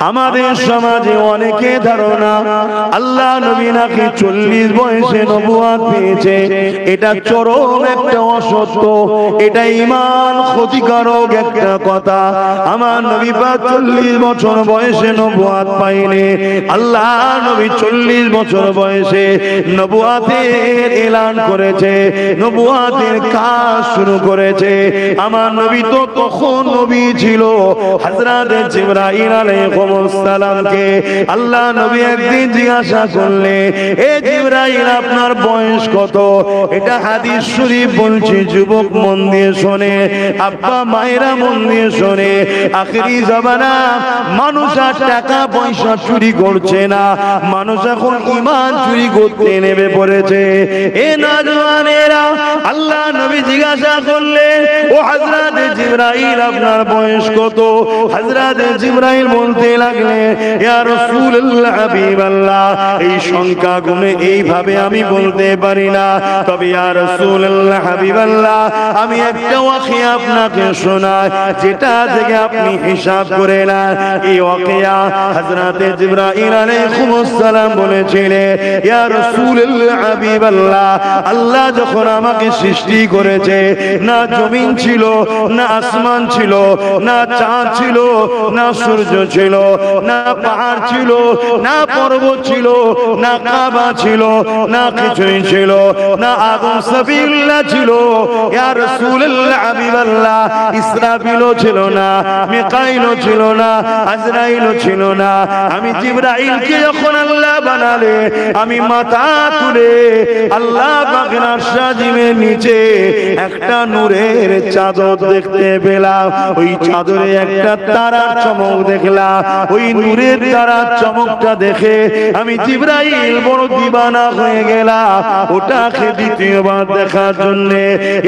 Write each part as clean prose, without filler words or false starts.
আমাদের সমাজে অনেকে ধারণা আল্লাহ নবী নাকি 40 বয়সে নবুয়ত পেয়েছে। এটা চরম একটা অসত্য, এটা ঈমান ক্ষতিকারক একটা কথা। আমার নবী পাক 40 বছর বয়সে নবুয়ত পাইনি। আল্লাহ নবী 40 বছর বয়সে নবুয়তের এলান করেছে, নবুয়তের কাজ শুরু করেছে। আমার নবী তো তখন নবী ছিল। হযরত জিবরাইল আলাইহিস সালামকে আল্লাহ নবী একদিন জিজ্ঞাসা করলে, এ জিবরাইল আপনার বয়স কত? এটা হাদিস শরীফ বলছে, যুবক মন দিয়ে শোনে, আব্বা মায়েরা মন দিয়ে শোনে। আখিরি জামানা মানুষ আর টাকা পয়সা চুরি করছে না, মানুষ এখন ঈমান চুরি করতে নেমে পড়েছে। এ নওজওয়ানেরা, আল্লাহ নবী জিজ্ঞাসা করলেন, ও হযরত জিবরাইল আপনার বয়স কত? হযরত জিবরাইল বলতে লাগলেন, ইয়া রাসূলুল্লাহ হাবিবাল্লাহ, এই সংখ্যা গুণে এইভাবে আমি বলতে পারি না, তবে ইয়া রাসূলুল্লাহ হাবিবাল্লাহ আমি একটা ওয়াকিয়া আপনাকে শোনাই, যেটা থেকে আপনি হিসাব করে না। এই ওয়াকিয়া হযরত জিবরাইল আলাইহিস সালাম বলেছিলেন, ইয়া রাসূলুল্লাহ হাবিবাল্লাহ, আল্লাহ যখন আমাকে সৃষ্টি করেছে, না জমিন ছিল, না আসমান ছিল, না চাঁদ ছিল, না সূর্য ছিল, না পাহাড় ছিল, না পর্বত ছিল, না কাবা ছিল, না কিছুই ছিল, না আগুন সাবিল্লাহ ছিল, ইয়া রাসূলুল্লাহ হাবিবাল্লাহ ইসরাফিলও ছিল না, মিকাইলও ছিল না, আজরাইলও ছিল না। আমি জিবরাইলকে যখন আল্লাহ বানালে, আমি মাথা তুলে আল্লাহ পাকের আরশ আজিমের নিচে একটা নূরের চাদর দেখতে পেলাম। ওই চাদরে একটা তারার চমক দেখলাম। ওই নূরের তারার চমকটা দেখে আমি জিবরাইল বড় দিবানা হয়ে গেলাম, ওটাকে দ্বিতীয়বার দেখার জন্য।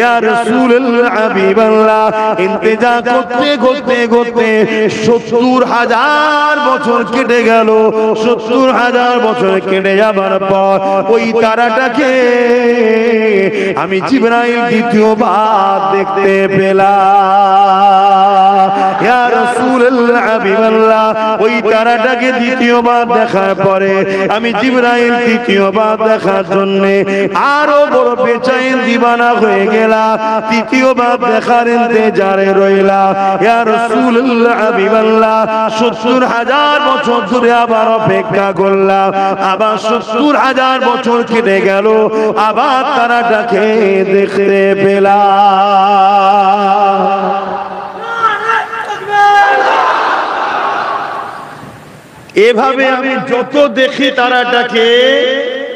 ইয়া রাসূলুল্লাহ হাবিবাল্লাহ ইন্তেজার করতে করতে করতে 70,000 বছর কেটে গেল। 70,000 বছর কেটে যাবার পর ওই তারাটাকে আমি জিবরাইল দ্বিতীয়বার দেখতে পেলাম। ইয়া রাসূলুল্লাহ হাবিবাল্লাহ ওই তারাটাকে দ্বিতীয়বার দেখার পরে আমি জিবরাইল তৃতীয়বার দেখার জন্য আরো বড় বেচैन দিবানা হয়ে গেলাম। তৃতীয়বার দেখার ইন্তজারে রইলাম। ইয়া রাসূলুল্লাহ হাবিবাল্লাহ 70,000 বছর ধরে আবার অপেক্ষা করলাম। আবার 70,000 বছর কেটে গেল, আবার তারাটাকে দেখতে পেলাম। এভাবে আমি যত দেখি তারাটাকে,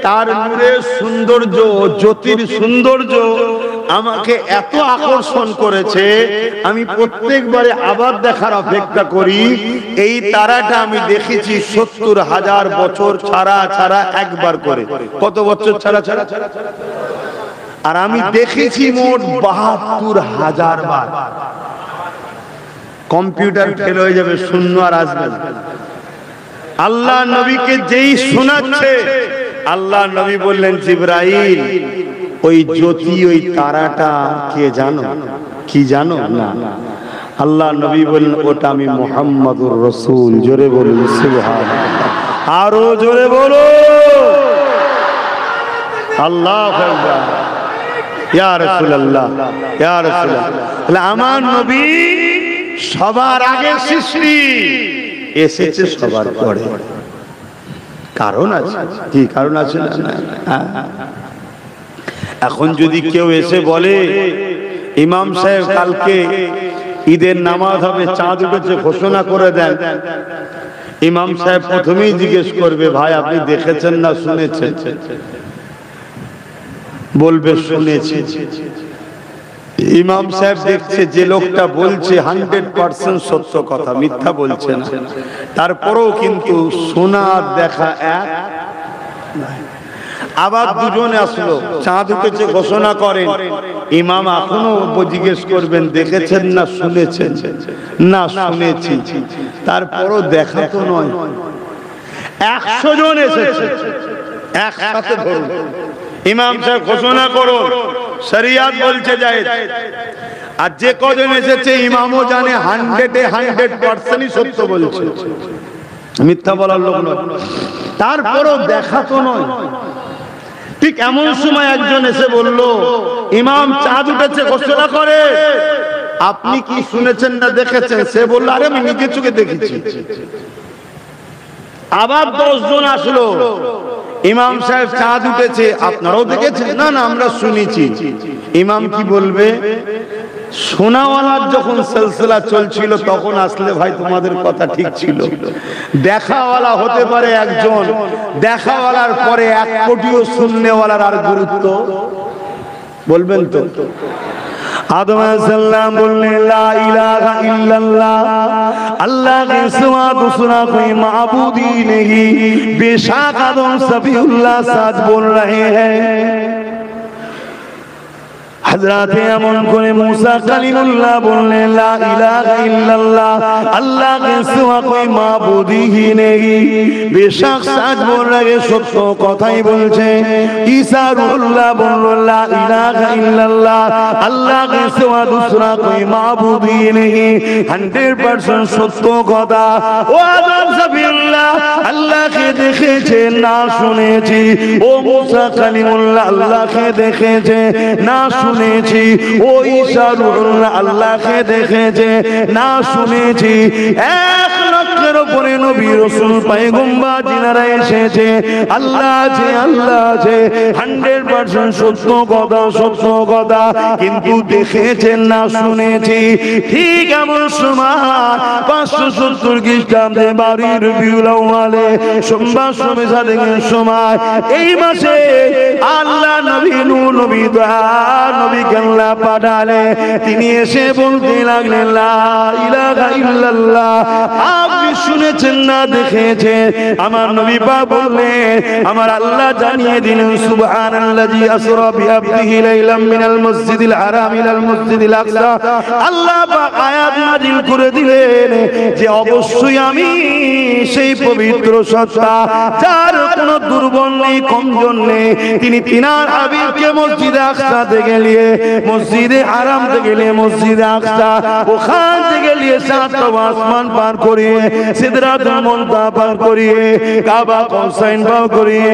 তার নূরের সৌন্দর্য, জ্যোতির সৌন্দর্য আমাকে এত আকর্ষণ করেছে, আমি প্রত্যেকবারে আবার দেখার অপেক্ষা করি। এই তারাটা আমি দেখেছি 70,000 বছর ছাড়া ছাড়া একবার করে। কত বছর ছাড়া ছাড়া? আর আমি দেখেছি মোট 72,000 বার। কম্পিউটার ফেল হয়ে যাবে, শূন্য আর আসবে না। আল্লাহ নবীকে যেই শোনাচ্ছে, আল্লাহ নবী বললেন, জিবরাইল ওই জ্যোতি, ওই তারাটা কে জানো? কি জানো? না। আল্লাহ নবী বললেন, ওটা আমি মুহাম্মাদুর রাসূল। জোরে বলুন সুবহানাল্লাহ, আরো জোরে বলো আল্লাহু আকবার। ইয়া রাসূলুল্লাহ, ইয়া রাসূলুল্লাহ, আমার নবী সবার আগে সৃষ্টি, এসেছে সবার পরে। কারণ আছে, কি কারণ আছে? না এখন যদি কেউ এসে বলে, ইমাম সাহেব কালকে ঈদের নামাজ হবে, চাঁদ উঠেছে ঘোষণা করে দেন, ইমাম সাহেব প্রথমেই জিজ্ঞেস করবে, ভাই আপনি দেখেছেন না শুনেছেন? বলবে শুনেছি। ইমাম সাহেব দেখছে যে লোকটা বলছে 100% সত্য কথা, মিথ্যা বলছে না, তারপরেও কিন্তু শোনা দেখা এক। আবার দুজনে আসলো, চাঁদ উঠেছে ঘোষণা করেন, ইমাম এখনো জিজ্ঞেস করবেন দেখেছেন না শুনেছেন? না শুনেছি। তারপরও দেখা তো নয়। 100 জন এসেছে একসাথে, ধরুন ইমাম সাহেব ঘোষণা করুন, শরিয়াত বলছে জায়েজ। আর যে কজন এসেছে ইমামও জানে 100% সত্য বলছে। মিথ্যা বলার লোক নয়, তারপরও দেখা তো নয়। ঠিক এমন সময় একজন এসে বলল, ইমাম চাঁদ উঠেছে, ঘোষণা করে, আপনি কি শুনেছেন না দেখেছেন? সে বলল, আরে আমি নিজের চোখে দেখেছি। আবার 10 জন আসলো, ইমাম সাহেব চাঁদ উঠেছে, আপনারাও দেখেছেন? না না, আমরা শুনেছি। ইমাম কি বলবে? শোনাওয়ালার যখন সিলসিলা চলছিল তখন আসলে ভাই তোমাদের কথা ঠিক ছিল। দেখাওয়ালা হতে পারে একজন, দেখাওয়ালার পরে 1 কোটিও শুননেওয়ালার আর গুরুত্ব বলবেন তো? আদম আলাইহিস সালাম বললেন, লা ইলাহা ইল্লাল্লাহ, अल्लाह के सिवा दूसरा कोई माबूद ही नहीं। बेशक आदम सफीउल्लाह सच बोल रहे हैं। हज़रत अमन को मूसा कलीमुल्लाह बोलने, ला इलाहा इल्लल्लाह, अल्लाह के सिवा कोई माबूद ही नहीं। बेशक सच बोल रहे, सत्य কথাই বলছে। ঈসা রুহুল্লাহ বলল, লা ইলাহা ইল্লাল্লাহ, अल्लाह के सिवा दूसरा कोई माबूद ही नहीं। 100% সত্য কথা। ও আদম সফিউল্লাহ, আল্লাহকে দেখেছে না শুনেছি। ও মুসা কলিমুল্লাহ, আল্লাহকে দেখেছে না শুনেছি। ও ঈসা রূহুল্লাহ, আল্লাহকে দেখেছে না শুনেছি। 1 লক্ষের উপরে নবী রাসূল পয়গম্বর যিনারা এসেছে, আল্লাহ আছে, আল্লাহ আছে, 100% সত্য কথা, সত্য কথা। কিন্তু দেখেছেন না শুনেছি। ঠিক এমন সময় 570 খ্রিস্টাব্দে 12 রবিউল আউয়ালে সোমবার সমেসাদের সময়, এই মাসে আল্লাহ নবী নূহ নবী নবীকে আল্লাহ পাঠালে। তিনি এসে বলতে লাগলেন, লা ইলাহা ইল্লাল্লাহ, আপনি শুনেছেন না দেখেছেন? আমার নবী পাক বললেন, আমার আল্লাহ জানিয়ে দিলেন, সুবহানাল্লাযী আসরা বিআবদিহি লাইলাম মিনাল মসজিদিল হারাম ইলাল মসজিদিল আকসা। আল্লাহ পাক আয়াত নাযিল করে দিলেন যে অবশ্যই আমি সেই পবিত্র সত্তা, যার কোনো দুর্বল নেই, কমজোর নেই। তিনি তিনার হাবিবকে মসজিদে আকসা থেকে নিয়ে, মসজিদে হারাম থেকে নিয়ে মসজিদে আকসা, ওখান থেকে নিয়ে 7 আসমান পার করিয়ে, সিদরাতুল মুনতাহা পার করিয়ে, কাবা কৌসাইন পার করিয়ে,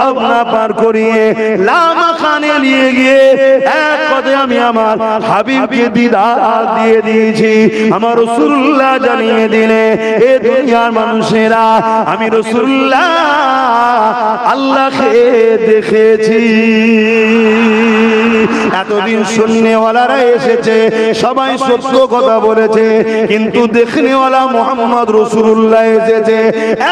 আবনা পার করিয়ে, লামা খানে নিয়ে গিয়ে এক পদে আমি আমার হাবিবকে দিদার দিয়ে দিয়েছি। আমার রাসূলুল্লাহ জানিয়ে দিলে, এ দুনিয়ার মানুষেরা, আমি রাসূলুল্লাহ আল্লাহকে দেখেছি। এতদিন শুননেওয়ালারা এসেছে, সবাই সত্য কথা বলেছে, কিন্তু দেখনেওয়ালা মুহাম্মদ রাসূলুল্লাহ এসেছে।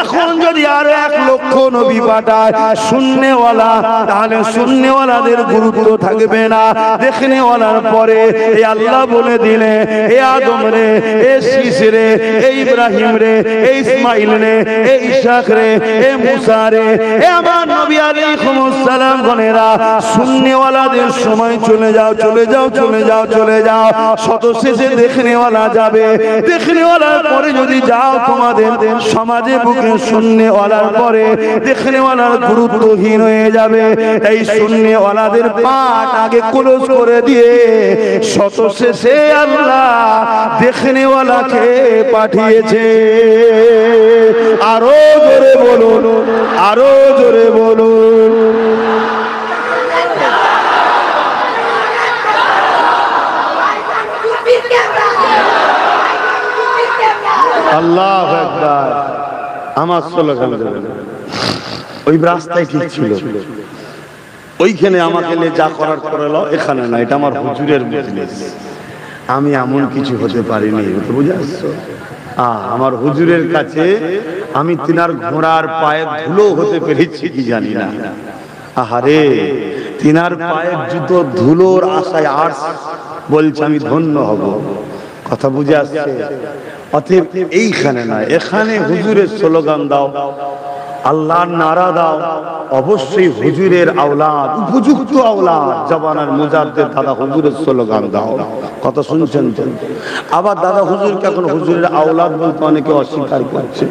এখন যদি আরো 1 লক্ষ নবী পাঠায় শুননেওয়ালা, তাহলে শুননেওয়ালাদের গুরুত্ব থাকবে না। দেখনেওয়ালার পরে এই আল্লাহ বলে দিলে, এ আদম রে, এ শীষ রে, এ ইব্রাহিম রে, এ ইসমাইল রে, এ ইসহাক রে, এ মুসা রে, এ আমার নবী আলাইহিস সালাম গণেরা, শুননেওয়ালাদের সময় চলে যাও, চলে যাও, চলে যাও, চলে যাও। শত শেষে দেখনেওয়ালা যাবে। দেখনেওয়ালার পরে যদি যাও, তোমাদের সমাজে বুকে শুননেওয়ালার পরে দেখনেওয়ালার গুরুত্বহীন হয়ে যাবে। তাই শুননেওয়ালাদের পাঠ আগে ক্লোজ করে দিয়ে শত শেষে আল্লাহ দেখনেওয়ালাকে পাঠিয়েছে। আরো জোরে বলুন, আরো জোরে বলুন। আল্লাহু আকবার। আমার স্লোগান দেবেন, ওই রাস্তায় ঠিক ছিল, ওইখানে আমাকে যা করার করে লো, এখানে না। এটা আমার হুজুরের মজলিস, আমি এমন কিছু হতে পারিনি, বুঝে আসছো? আমার হুজুরের কাছে আমি তিনার ঘোড়ার পায়ে ধুলো হতে পেরেছি কি জানি না। আহারে, তিনার পায়ের জুতো ধুলোর আশায় আর বলছে আমি ধন্য হব। কথা বুঝে আসছে? অতএব এইখানে না, এখানে হুজুরের স্লোগান দাও, আল্লাহর নারা দাও। অবশ্যই হুজুরের আওলাদ, উপযুক্ত আওলাদ, জামানার মুজাদ্দিদ দাদা হুজুরের স্লোগান দাও। কথা শুনছেন তো? আবার দাদা হুজুরকে এখন হুজুরের আওলাদ বলতে অনেকে অস্বীকার করছে।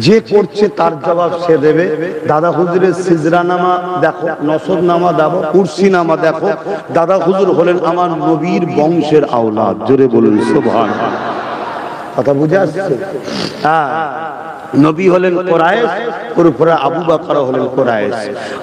যে করছে তার জবাব সে দেবে। দাদা হুজুরের সিজরা নামা দেখো, নসর নামা দেখো, কুরসি নামা দেখো। দাদা হুজুর হলেন আমার নবীর বংশের আওলাদ। জোরে বলুন সুবহানাল্লাহ। কথা বুঝে আসছে? হ্যাঁ। নবী হলেন কোরাইশ, উপরে আবু বকর হলেন কোরাইশ।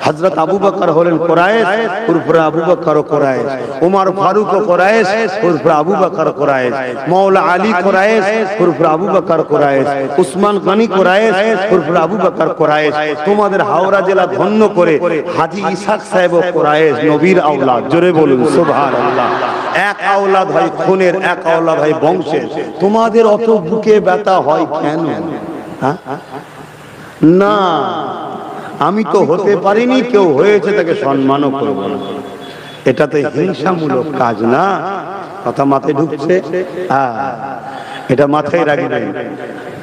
হযরত আবু বকর হলেন কোরাইশ, উপরে আবু বকর কোরাইশ। ওমর ফারুক কোরাইশ, উপরে আবু বকর কোরাইশ। মাওলা আলী কোরাইশ, উপরে আবু বকর কোরাইশ। উসমান গনি কোরাইশ, উপরে আবু বকর কোরাইশ। তোমাদের হাওড়া জেলা ধন্য করে হাজী ইসহাক সাহেব কোরাইশ, নবীর আওলাদ। জোরে বলুন সুবহানাল্লাহ। এক আওলাদ হয় খুনের, এক আওলাদ হয় বংশের। তোমাদের অত বুকে ব্যথা হয় কেন? না, আমি তো হতে পারিনি, কেউ হয়েছে তাকে সম্মানও করব না। এটাতে হিংসামূলক কাজ না। কথা মাথায় ঢুকছে? এটা মাথায় রাখবেন।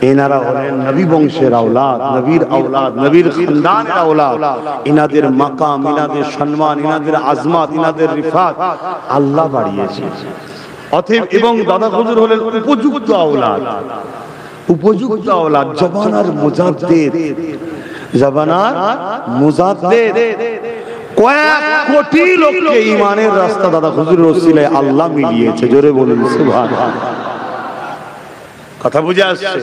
এনারা হলেন নবী বংশের আওলাদ, নবীর আওলাদ, নবীর খানদানের আওলাদ। ইনাদের মাকাম, ইনাদের সম্মান, ইনাদের আজমাত, ইনাদের রিফাত আল্লাহ বাড়িয়েছে। অতএব এবং দাদা হুজুর হলেন উপযুক্ত আওলাদ, উপযুক্ত আওলাদ। জবানার মুজাদ্দিদ, জবানার মুজাদ্দিদ। কয়েক কোটি লোককে ঈমানের রাস্তা দাদা হুজুরের ওসিলায় আল্লাহ মিলিয়েছে। জোরে বলুন সুবহানাল্লাহ। কথা বুঝে আসছে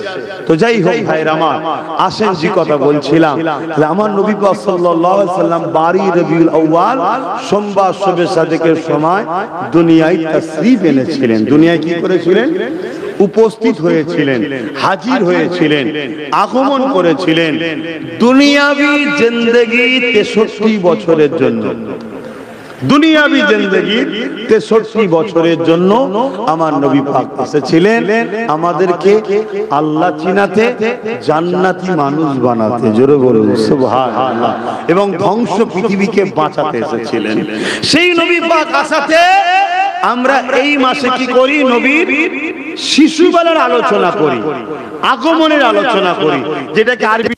তো? যাই হোক ভাইরা আমার, আসেন যে কথা বলছিলাম, আমার নবী পাক সাল্লাল্লাহু আলাইহি সাল্লাম 12 রবিউল আউয়াল সোমবার শবে সাদেকের সময় দুনিয়ায় তাশরীফ এনেছিলেন। দুনিয়ায় কি করেছিলেন? উপস্থিত হয়েছিলেন, হাজির হয়েছিলেন, আগমন করেছিলেন। দুনিয়াবি জিন্দেগি 63 বছরের জন্য, দুনিয়াবি জিন্দেগি 63 বছরের জন্য আমার নবী পাক এসেছিলেন আমাদেরকে আল্লাহ চিনাতে, জান্নাতি মানুষ বানাতে। জোরে বলুন সুবহানাল্লাহ। এবং ধ্বংস পৃথিবীকে বাঁচাতে এসেছিলেন। সেই নবী পাক আসাতে আমরা এই মাসে কি করি? নবীর শিশুবেলার আলোচনা করি, আগমনের আলোচনা করি, যেটাকে আরবি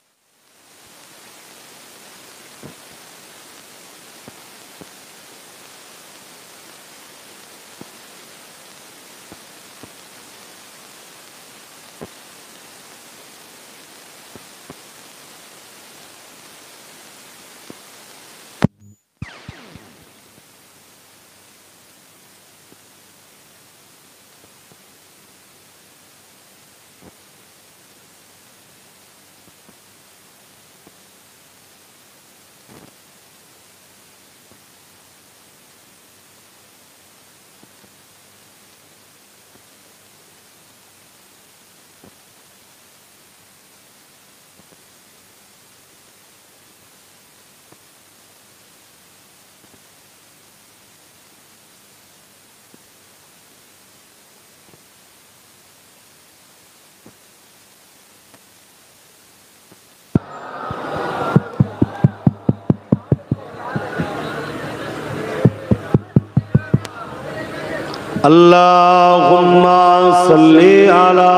আল্লাহুম্মা সাল্লি আলা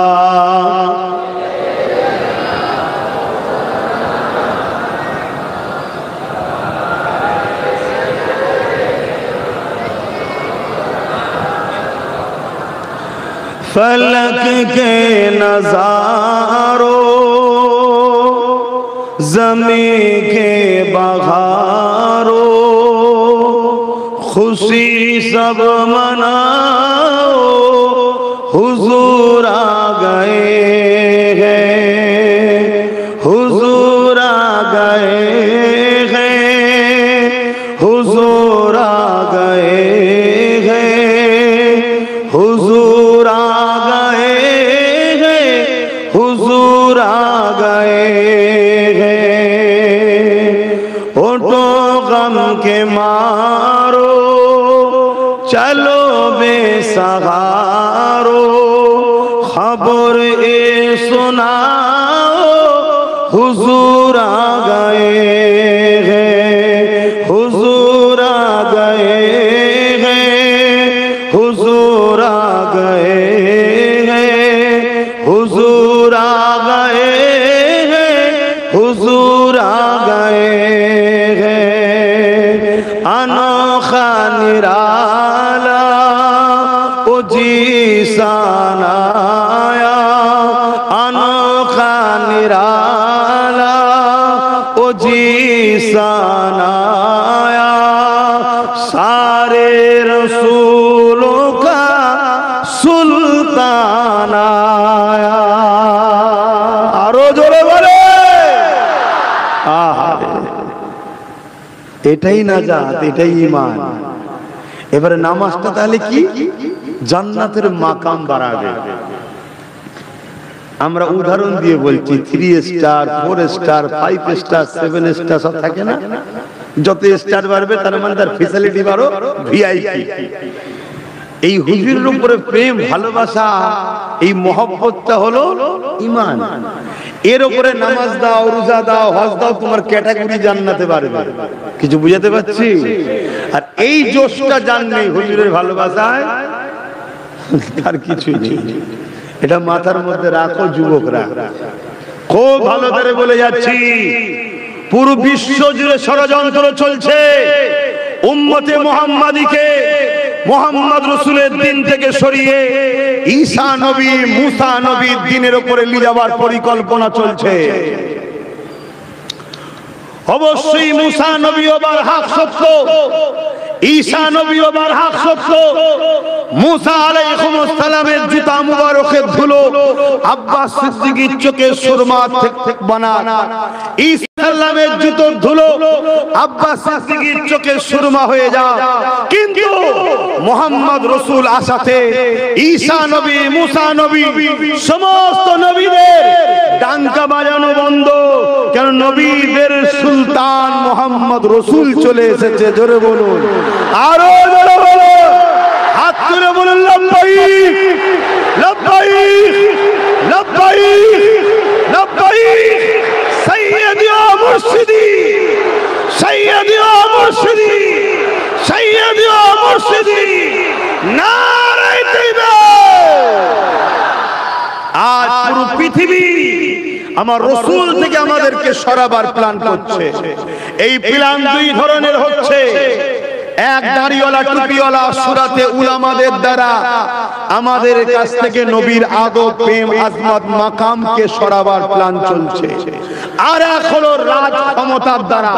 फलक के नजारों, ज़मीं के बहारों, खुशी सब मनाओ, हुजूर आ गए हैं, हुजूर आ गए हैं, हुजूर आ गए हैं, हुजूर आ गए हैं, हुजूर आ गए हैं। उठो गम के मारो, चलो बेसहारो, खबर ए सुनाओ, हुजूर आ गए हैं, हुजूर आ गए हैं, हुजूर आ गए हैं, हुजूर आ गए हैं, हुजूर आ गए हैं। अनोखा निराला ओ जीसान आया, अनोखा निराला ओ जीसान आया, सारे रसूलों का सुल्तान आया। आरो जोरे জোরে বলে। এটাই নাজাত, এটাই ঈমান। এবারে নামাজটা তাহলে কি? জান্নাতের মাকাম বাড়াবে। আমরা উদাহরণ দিয়ে বলছি, 3 স্টার, 4 স্টার, 5 স্টার, 7 স্টার সব থাকে না? যত স্টার বাড়বে তার মানে তার ফ্যাসিলিটি বাড়ো, ভিআইপি। এই হুজুরের উপরে প্রেম ভালোবাসা, এই মহব্বতটা হলো ঈমান। এর উপরে নামাজ দাও, রোজা দাও, হজ দাও, তোমার ক্যাটাগরি জান্নাতে বাড়বে। কিছু বুঝাতে পারছি? আর এই জোশটা জান নেই হুজুরের ভালোবাসায়, তার কিছুই নেই। এটা মাথার মধ্যে রাখো যুবকরা, খুব ভালো করে বলে যাচ্ছি। পুরো বিশ্ব জুড়ে ষড়যন্ত্র চলছে উম্মতে মুহাম্মাদীকে মুহাম্মদ রাসূলের দিন থেকে সরিয়ে ঈসা নবী, মুসা নবীর দিনের উপরে নিয়ে যাওয়ার পরিকল্পনা চলছে। অবশ্যই মুসা নবী ওবার হক সত্য, ঈসা নবী ওবার হক সত্য। মুসা আলাইহিস সালামের জুতা মুবারকের ধুলো আব্বাস সিদ্দিকীর চোখে সুরমা থেকে বানা, ঈসা সালামের জুতোর ধুলো আব্বাস সিদ্দিকীর চোখে সুরমা হয়ে যা। কিন্তু মুহাম্মদ রাসূল আসাতে ঈসা নবী, মুসা নবী, সমস্ত নবীদের ডাঙ্কা বাজানো বন্ধ। কেন? নবীদের সুলতান মুহাম্মদ রাসূল চলে এসেছে। জোরে বলুন, আরো জোরে বলুন, হাত তুলে বলুন লব্বাইক লব্বাইক লব্বাইক লব্বাইক সাইয়্যিদি ওয়া মুর্শিদি, সাইয়্যিদি ওয়া মুর্শিদি, সাইয়্যিদি ওয়া মুর্শিদি, নারায়ে তাকবীর। আজ পুরো পৃথিবী আমার রাসূল থেকে আমাদেরকে সরাবার প্ল্যান করছে। এই প্ল্যান দুই ধরনের হচ্ছে। এক, দাড়িওয়ালা টুপিওয়ালা সুরাতে উলামাদের দ্বারা আমাদের কাছ থেকে নবীর আদব, প্রেম, আজমত, মাকামকে সরাবার প্ল্যান চলছে। আর এক হলো রাজ ক্ষমতার দ্বারা।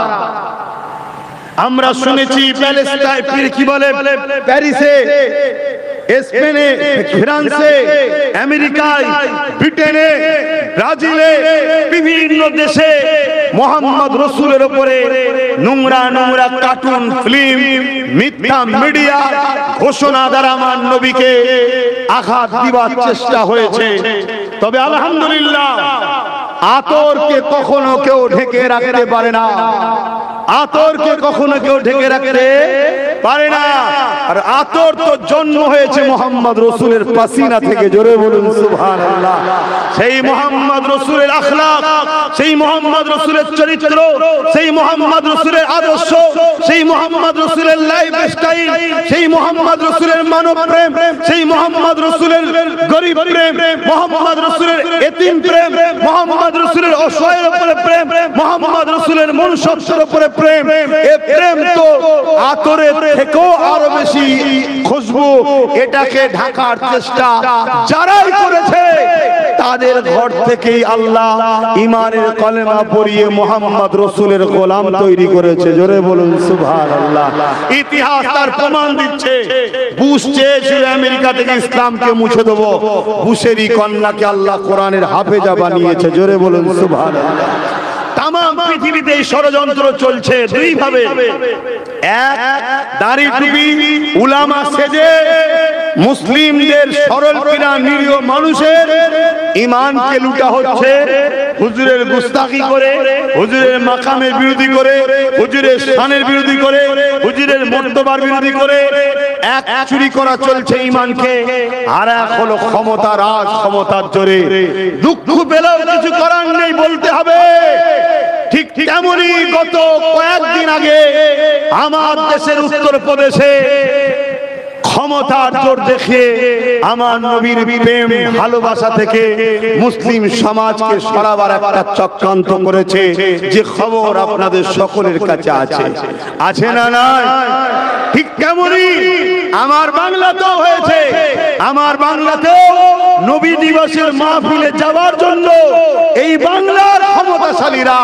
আমরা শুনেছি প্যালেস্টাইন, কি বলে, প্যারিসে, স্পেনে, ফ্রান্সে, আমেরিকায়, ব্রিটেনে, ব্রাজিলে, বিভিন্ন দেশে মুহাম্মদ রাসূলের উপরে নোংরা নোংরা কার্টুন, ফিল্ম, মিথ্যা মিডিয়া ঘোষণা দ্বারা আমার নবীকে আঘাত দিবার চেষ্টা হয়েছে। তবে আলহামদুলিল্লাহ, আতরকে কখনো কেউ ঢেকে রাখতে পারে না। আতরকে কখনো কেউ ঢেকে রাখতে পারে না। আর আতর তো জন্ম হয়েছে মুহাম্মদ রাসূলের পাসিনা থেকে। জোরে বলুন সুবহানাল্লাহ। সেই মুহাম্মদ রাসূলের আখলাক, সেই মুহাম্মদ রাসূলের চরিত্র, সেই মুহাম্মদ রাসূলের আদর্শ, সেই মুহাম্মদ রাসূলের লাইফস্টাইল, সেই মুহাম্মদ রাসূলের মানব প্রেম, সেই মুহাম্মদ রাসূলের গরীব প্রেম, মুহাম্মদ রাসূলের এতিম প্রেম, মুহাম্মদ রাসূলের অসহায়ের উপরে প্রেম, মুহাম্মদ রাসূলের মনুষ্যত্বের উপরে প্রেম। এই প্রেম তো আতরের থেকেও আরো বেশি খুশবু। এটাকে ঢাকার চেষ্টা যারাই করেছে তাদের ঘর থেকেই আল্লাহ ঈমানের কলেমা পড়িয়ে মুহাম্মদ রাসূলের গোলাম তৈরি করেছে। জোরে বলুন সুবহানাল্লাহ। ইতিহাস তার প্রমাণ দিচ্ছে। বুশ চেয়েছিল আমেরিকা থেকে ইসলামকে মুছে দেব, বুশেরই কন্যাকে আল্লাহ কোরআনের হাফেজা বানিয়েছে। জোরে বলুন সুবহানাল্লাহ। তাম পৃথিবীতে ষড়যন্ত্র চলছে দুই ভাবে। এক, দাড়ি টুপি উলামা সেজে মুসলিমদের সরল পীড়া নিরীহ মানুষের ঈমানকে লুটা হচ্ছে। হুজুরের গুস্তাখি করে, হুজুরের মাকামের বিরোধী করে, হুজুরের শানের বিরোধী করে, হুজুরের মর্তবার বিরোধী করে এক চুরি করা চলছে ঈমানকে। আর এক হলো ক্ষমতা, রাজ ক্ষমতার জোরে। দুঃখ পেলেও কিছু করার নেই, বলতে হবে। ঠিক তেমনি গত কয়েকদিন আগে আমার দেশের উত্তরপ্রদেশে ক্ষমতার জোর দেখে আমার নবীর প্রেম ভালোবাসা থেকে মুসলিম সমাজকে সরাবার একটা চক্রান্ত করেছে, যে খবর আপনাদের সকলের কাছে আছে। আছে না নাই? ঠিক তেমনি আমার বাংলাতেও হয়েছে। আমার বাংলাতেও নবী দিবসের মাহফিলে যাওয়ার জন্য এই বাংলার ক্ষমতাশালী প্রভাবশালীরা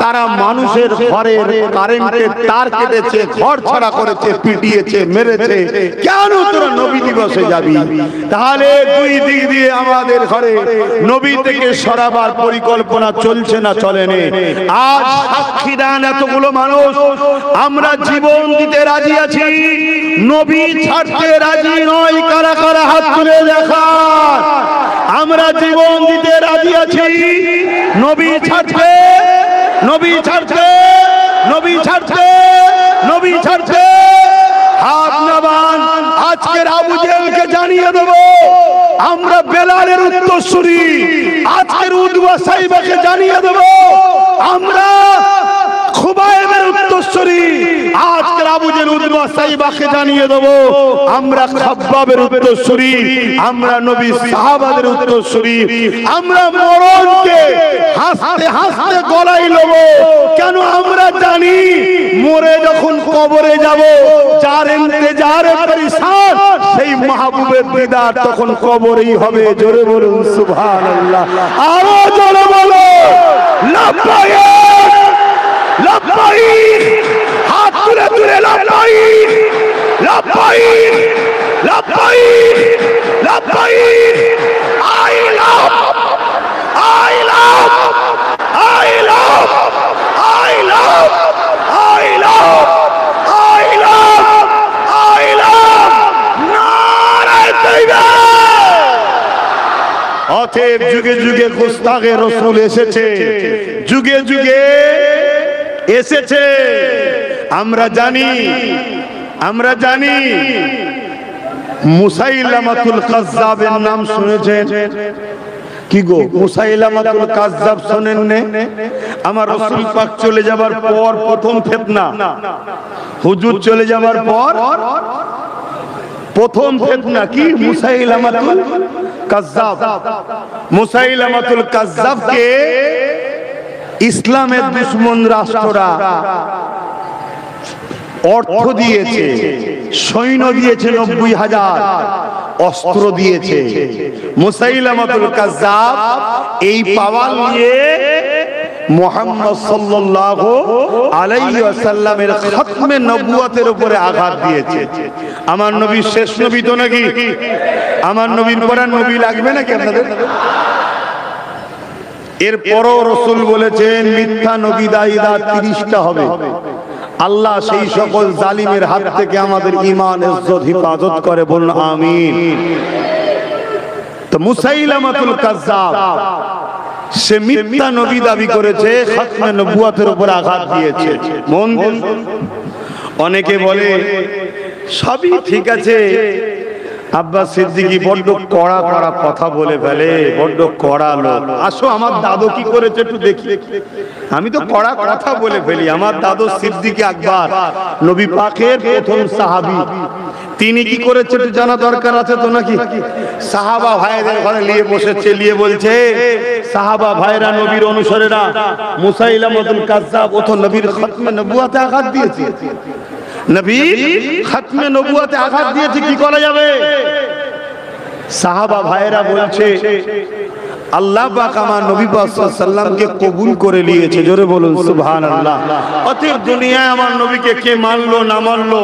তারা মানুষের ঘরের কারেন্টের তার কেটেছে, ঘর ছাড়া করেছে, পিটিয়েছে, মেরেছে। কেন তোরা নবী দিবসে যাবি? তাহলে দুই দিক দিয়ে আমাদের ঘরে নবী থেকে সরাবার পরিকল্পনা চলছে না চলেনি? আজ সাক্ষী দেন এতগুলো মানুষ, আমরা জীবন দিতে রাজি আছি, নবী ছাড়তে রাজি নয়। কারা কারা হাত তুলে দেখা? আমরা জীবন দিতে রাজি আছি, নবী ছাড়তে, নবী ছাড়তে, নবী ছাড়তে, নবী ছাড়তে। হাত নামান। আজকের আবু জেহেলকে জানিয়ে দেব আমরা বেলালের উত্তরসূরি। আজকের উদবা সাইবাকে জানিয়ে দেব আমরা খুবাইবের উত্তরসূরি। আজকের আবু জেহেল উদবা সাইবাকে জানিয়ে দেব আমরা খাব্বাবের উত্তরসূরি। আমরা নবী সাহাবাদের উত্তরসূরি। আমরা মরণকে হাসতে হাসতে গলায় নেব। কেন? আমরা জানি মরে যখন কবরে যাব, যার ইন্তজারে পরিশান সেই মাহবুবের দিদার তখন কবরেই হবে। জোরে বলুন সুবহানাল্লাহ। আরো জোরে বলো লাব্বাইক লাব্বাইক। হাত তুলে তুলে লাব্বাইক লাব্বাইক লাব্বাইক লাব্বাইক। I love I love I love I love I love I love I love. নারায়ে তাকবীর। অতএব যুগে যুগে গুস্তাখে রাসূল এসেছে, যুগে যুগে এসেছে। আমরা জানি, আমরা জানি মুসাইলামাতুল কাজ্জাবের নাম শুনেছেন? কি গো মুসাইলামাতুল কাজ্জাব শুনেন নে? আমার রাসূল পাক চলে যাবার পর প্রথম ফিতনা, হুজুর চলে যাবার পর প্রথম ফিতনা কি? মুসাইলামাতুল কাজ্জাব। মুসাইলামাতুল কাজ্জাবকে ইসলামের দুশমন রাষ্ট্ররা অর্থ দিয়েছে, সৈন্য দিয়েছে ৯০,০০০, অস্ত্র দিয়েছে। মুসাইলামাতুল কাজ্জাব এই পাওয়ার নিয়ে মুহাম্মদ সাল্লাল্লাহু আলাইহি ওয়াসাল্লামের খতমে নবুয়তের উপরে আঘাত দিয়েছে। আমার নবী শেষ নবী তো নাকি? আমার নবীর পরে নবী লাগবে নাকি আপনাদের? এরপরও রাসূল বলেছেন মিথ্যা নবী দায়ীরা ৩০টা হবে। আল্লাহ সেই সকল জালিমের হাত থেকে আমাদের ঈমান ইজ্জত হেফাজত করে, বলুন আমিন। তো মুসাইলামাতুল কাজ্জাব সে মিথ্যা নবী দাবি করেছে, খতমে নবুয়তের উপর আঘাত দিয়েছে। মন দিন। অনেকে বলে সবই ঠিক আছে, আব্বাস সিদ্দিকী বড্ড কড়া কড়া কথা বলে ফেলে, বড্ড কড়া লোক। আসো আমার দাদু কি করেছে একটু দেখি। আমি তো কড়া কথা বলে ফেলি। আমার দাদু সিদ্দিকী আকবর নবী পাকের প্রথম সাহাবী, তিনি কি করেছে একটু জানা দরকার আছে তো নাকি? সাহাবা ভাইদের ঘরে নিয়ে বসেছে, নিয়ে বলছে সাহাবা ভাইরা নবীর অনুসারীরা, মুসাইলামাতুল কাজ্জাব ও তো নবীর খতমে নবুয়তে আঘাত দিয়েছে, নবীর খতমে নবুয়তে আঘাত দিয়েছে, কি করা যাবে? সাহাবা ভাইরা বলছে আল্লাহ পাক আমার নবী পাক সাল্লাল্লাহু আলাইহি ওয়াসাল্লামকে কবুল করে নিয়েছে। জোরে বলুন সুবহানাল্লাহ। অতএব দুনিয়ায় আমার নবীকে কে মানলো না মানলো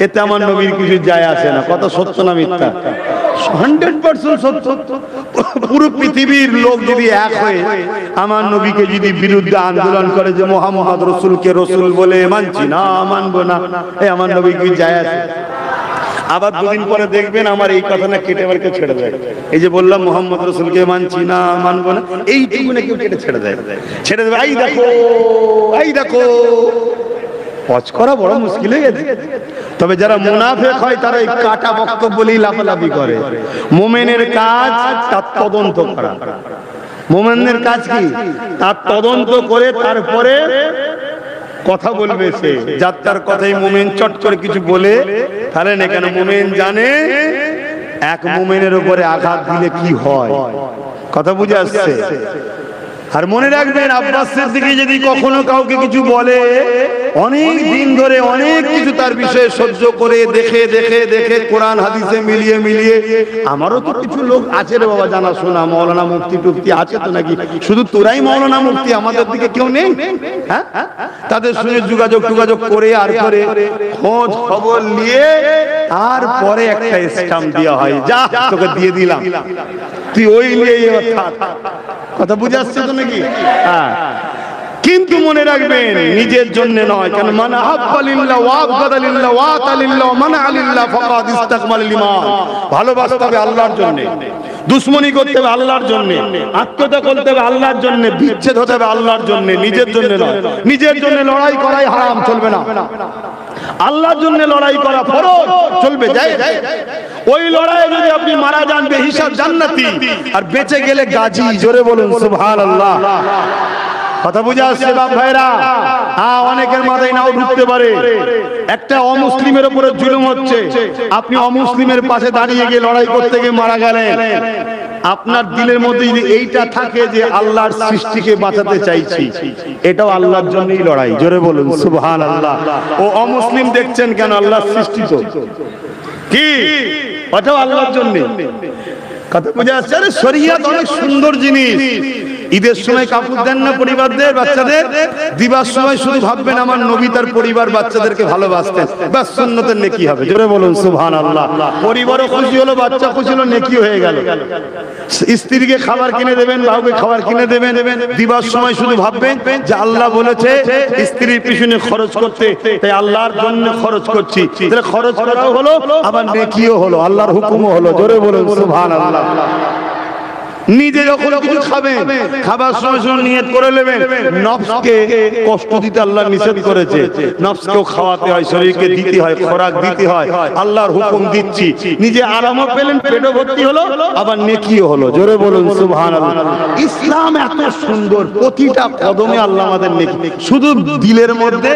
এতে আমার নবীর কিছু যায় আসে না। কত সত্য না মিথ্যা? 100% সত্য। পুরো পৃথিবীর লোক যদি এক হয়ে আমার নবীকে যদি বিরুদ্ধে আন্দোলন করে যে মুহাম্মদ রাসূলকে রাসূল বলে মানছি না, মানবো না, এই আমার নবী কি যায় আসে? আবার দুদিন পরে দেখবেন আমার এই কথা না কেটে আবার কেউ ছেড়ে দেয়। এই যে বললাম মুহাম্মদ রাসূলকে মানছি না, মানবো না, এইটুকু না কেউ কেটে ছেড়ে দেয়, ছেড়ে দেবে। এই দেখো, এই দেখো, পজ করা বড় মুশকিল হয়ে গেছে। তবে যারা মুনাফিক হয় তারা এই কাটা বক্তব্য বলেই লাফালাফি করে। মুমিনের কাজ তার তদন্ত করা। মুমিনের কাজ কি? তার তদন্ত করে তারপরে কথা বলবে সে। যার তার কথাই মুমিন চট করে কিছু বলে তাহলে না, কেন মুমিন জানে এক মুমিনের উপরে আঘাত দিলে কি হয়। কথা বুঝে আসছে? আর মনে রাখবেন আব্বাস সিদ্দিকী যদি কখনো কাউকে কিছু বলে অনেক দিন ধরে অনেক কিছু তার বিষয়ে সহ্য করে দেখে দেখে দেখে কোরআন হাদিসে মিলিয়ে মিলিয়ে, আমারও তো কিছু লোক আছে রে বাবা জানাশোনা, মৌলানা মুফতি টুফতি আছে তো নাকি? শুধু তোরাই মৌলানা মুফতি, আমাদের দিকে কেউ নেই? হ্যাঁ, তাদের সঙ্গে যোগাযোগ করে আর করে খোঁজ খবর নিয়ে আর পরে একটা স্ট্যাম্প দেওয়া হয়, যা তোকে দিয়ে দিলাম, তুই ওই নিয়ে থাক। কথা বুঝে আসছে তো নাকি? হ্যাঁ, কিন্তু মনে রাখবেন নিজের জন্য নয়। কেন? মান আহাব্বা লিল্লাহ ওয়া আবগাদা লিল্লাহ ওয়া আতা লিল্লাহ মান আলিল্লাহ ফাকাদ ইসতাকমালাল ঈমান। ভালোবাসতে হবে আল্লাহর জন্য, দুশমনি করতে হবে আল্লাহর জন্য, আত্মীয়তা করতে হবে আল্লাহর জন্য, বিচ্ছেদ হতে হবে আল্লাহর জন্য, নিজের জন্য নয়। নিজের জন্য লড়াই করাই হারাম, চলবে না। আল্লাহর জন্য লড়াই করা ফরজ, চলবে। যাই ওই লড়াইয়ে যদি আপনি মারা যান বেহিসাব জান্নাতি, আর বেঁচে গেলে গাজী। জোরে বলুন সুবহানাল্লাহ। কথা বুঝে আসছে বাপ ভাইরা? হ্যাঁ, অনেকের মাথায় নাও ঢুকতে পারে। একটা অমুসলিমের উপরে জুলুম হচ্ছে, আপনি অমুসলিমের পাশে দাঁড়িয়ে গিয়ে লড়াই করতে গিয়ে মারা গেলেন, আপনার দিলের মধ্যে যদি এইটা থাকে যে আল্লাহর সৃষ্টিকে বাঁচাতে চাইছি, এটাও আল্লাহর জন্যই লড়াই। জোরে বলুন সুবহানাল্লাহ। ও অমুসলিম দেখছেন কেন? আল্লাহর সৃষ্টি তো কি, ওটাও আল্লাহর জন্য। কথা বুঝে আসছে? আরে শরিয়ত অনেক সুন্দর জিনিস। ঈদের সময় কাপড় দেন না পরিবারদের, বাচ্চাদের? দিবার সময় শুধু ভাববেন আমার নবী তার পরিবার বাচ্চাদেরকে ভালোবাসতেন, বাস সুন্নতের নেকি হবে। জোরে বলুন সুবহানাল্লাহ। পরিবারও খুশি হলো, বাচ্চা খুশি হলো, নেকি হয়ে গেল। স্ত্রীকে খাবার কিনে দেবেন, বাবুকে খাবার কিনে দেবেন, দিবার সময় শুধু ভাববেন যে আল্লাহ বলেছে স্ত্রীর পিছনে খরচ করতে, তাই আল্লাহর জন্য খরচ করছি। তাহলে খরচ করাও হলো, আবার নেকিও হলো, আল্লাহর হুকুমও হলো। জোরে বলুন সুবহানাল্লাহ। নিজে যখন কিছু খাবেন, খাবার সময় সময় নিয়ত করে নেবেন, নফসকে কষ্ট দিতে আল্লাহ নিষেধ করেছে। নফসকেও খাওয়াতে হয়, শরীরকে দিতে হয়, খোরাক দিতে হয়, আল্লাহর হুকুম দিচ্ছি। নিজে আরামও পেলেন, পেটও ভর্তি হলো, আবার নেকিও হলো। জোরে বলুন সুবহানাল্লাহ। ইসলাম এত সুন্দর, প্রতিটা কদমে আল্লাহ আমাদের নেকি। শুধু দিলের মধ্যে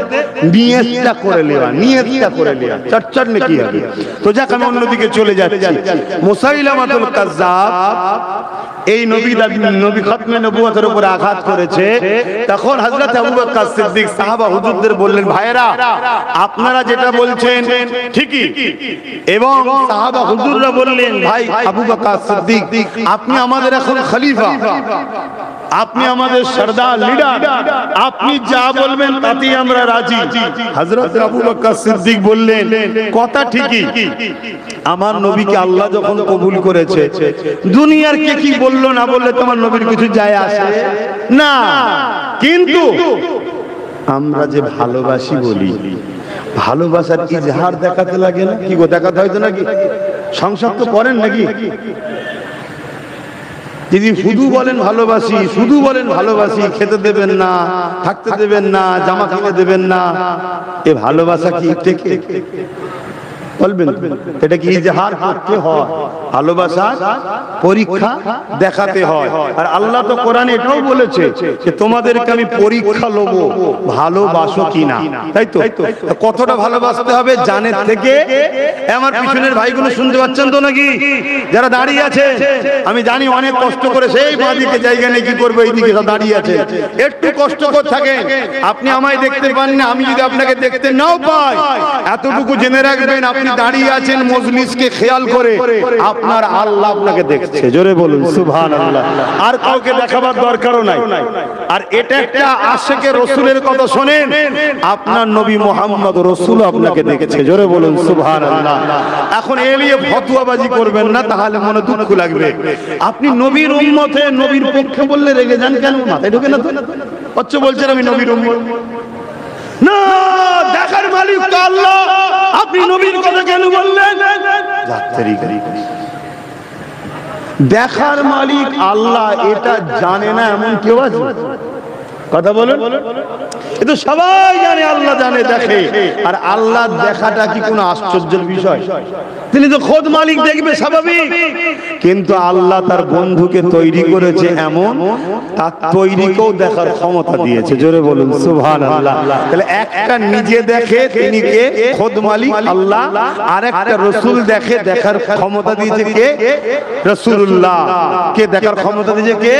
নিয়তটা করে নেওয়া, নিয়তটা করে নেওয়া, চটচট নেকি হবে। তো যাক, আমি অন্যদিকে চলে যাচ্ছি। মুসাইলামাতুল কাজ্জাব এই নবী খতমে নবুয়তের উপরে আঘাত করেছে। তখন হযরত আবু বকর সিদ্দিক সাহাবা হুজুরদের বললেন, ভাইরা আপনারা যেটা বলছেন ঠিকই। এবং সাহাবা হুজুররা বললেন, ভাই আবু বকর সিদ্দিক আপনি আমাদের এখন খলিফা, আপনি আমাদের সরদার, লিডার, আপনি যা বলবেন তাতেই আমরা রাজি। হযরত আবু বকর সিদ্দিক বললেন, কথা ঠিকই, আমার নবীকে আল্লাহ যখন কবুল করেছে, দুনিয়ার কে কি বললো না বললে তোমার নবীর কিছু যায় আসে না। কিন্তু আমরা যে ভালোবাসি বলি, ভালোবাসার ইজহার দেখাতে লাগে না? কি গো, দেখাতে হয়তো নাকি? সংসার তো করেন নাকি? যদি শুধু বলেন ভালোবাসি, শুধু বলেন ভালোবাসি, খেতে দেবেন না, থাকতে দেবেন না, জামা কিনে দেবেন না, এ ভালোবাসা কি? বলবেন এটা কি ইজহার করতে হয়? ভালোবাসা পরীক্ষা দেখাতে হয়। আর আল্লাহ তো কোরআনে এটাও বলেছে যে তোমাদেরকে আমি পরীক্ষা লব ভালোবাসো কিনা, তাই তো? কতটা ভালোবাসতে হবে জানের থেকে। আমার পিছনের ভাইগুলো শুনতে পাচ্ছেন তো নাকি? যারা দাঁড়িয়ে আছে, আমি জানি অনেক কষ্ট করে সেই বাঁদিকে জায়গা নেই, কি করবে, এইদিকে দাঁড়িয়ে আছে, একটু কষ্ট করে থাকেন। আপনি আমায় দেখতে পান না, আমি যদি আপনাকে দেখতে নাও পাই, এতটুকু জেনে রাখবেন, আপনি দাঁড়িয়ে আছেন মজলিসকে খেয়াল করে, আপনার আল্লাহ আপনাকে দেখছে। জোরে বলুন সুবহানাল্লাহ। আর কাউকে দেখাবার দরকারও নাই। আর এটা একটা আশিকে রাসূলের কথা শুনেন, আপনার নবী মুহাম্মদ রাসূল আপনাকে দেখেছে। জোরে বলুন সুবহানাল্লাহ। এখন এ নিয়ে ফতোয়াবাজি করবেন না, তাহলে মনে দুঃখ লাগবে। আপনি নবীর উম্মতে, নবীর পক্ষে বললে রেগে যান কেন? মাথায় ঢোকে না তো? অথচ বলছেন আমি নবীর উম্মত না, দেখার মালিক তো আল্লাহ, আপনি নবীর কথা কেন বললেন? দেখার মালিক আল্লাহ, এটা জানে না এমন কেউ আছে? কথা বলুন। এ তো সবাই জানে আল্লাহ জানে, দেখে। আর আল্লাহ দেখাটা কি কোনো আশ্চর্যের বিষয়? তিনি তো খোদ মালিক, দেখবে স্বাভাবিক। কিন্তু আল্লাহ তার বন্ধুকে তৈরি করেছে এমন, তার তৈরিকেও দেখার ক্ষমতা দিয়েছে। জোরে বলুন সুবহানাল্লাহ। তাহলে একটা নিজে দেখে, তিনি কে? খোদ মালিক আল্লাহ। আর একটা রাসূল দেখে, দেখার ক্ষমতা দিয়েছে কে? রাসূলুল্লাহ। কে দেখার ক্ষমতা দিয়েছে? কে?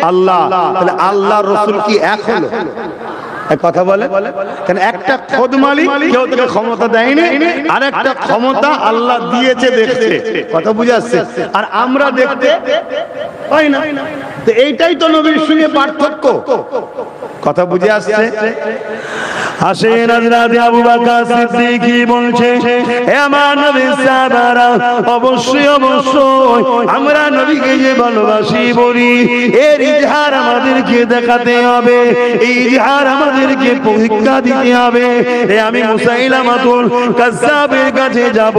আল্লাহ। তাহলে আল্লাহ রাসূল কি এক হলো? কথা বলে কেন? একটা খোদ মালিক, কেউ তোকে ক্ষমতা দেয়নি, আর একটা ক্ষমতা আল্লাহ দিয়েছে দেখতে। কথা বুঝে আসছে? আর আমরা দেখতে পাই না। তো এইটাই তো নবীর সঙ্গে পার্থক্য। কথা বুঝে আসছে? আসেন হযরত আবু বকর সিদ্দিকী বলছে, হে আমার নবীর সাহাবারা, অবশ্যই অবশ্যই আমরা নবীকে যে ভালোবাসি বলি, এর ইজহার আমাদেরকে দেখাতে হবে, এই ইজহার আমাদেরকে পরীক্ষা দিতে হবে। আমি মুসাইলামাতুল কাজ্জাবের কাছে যাব,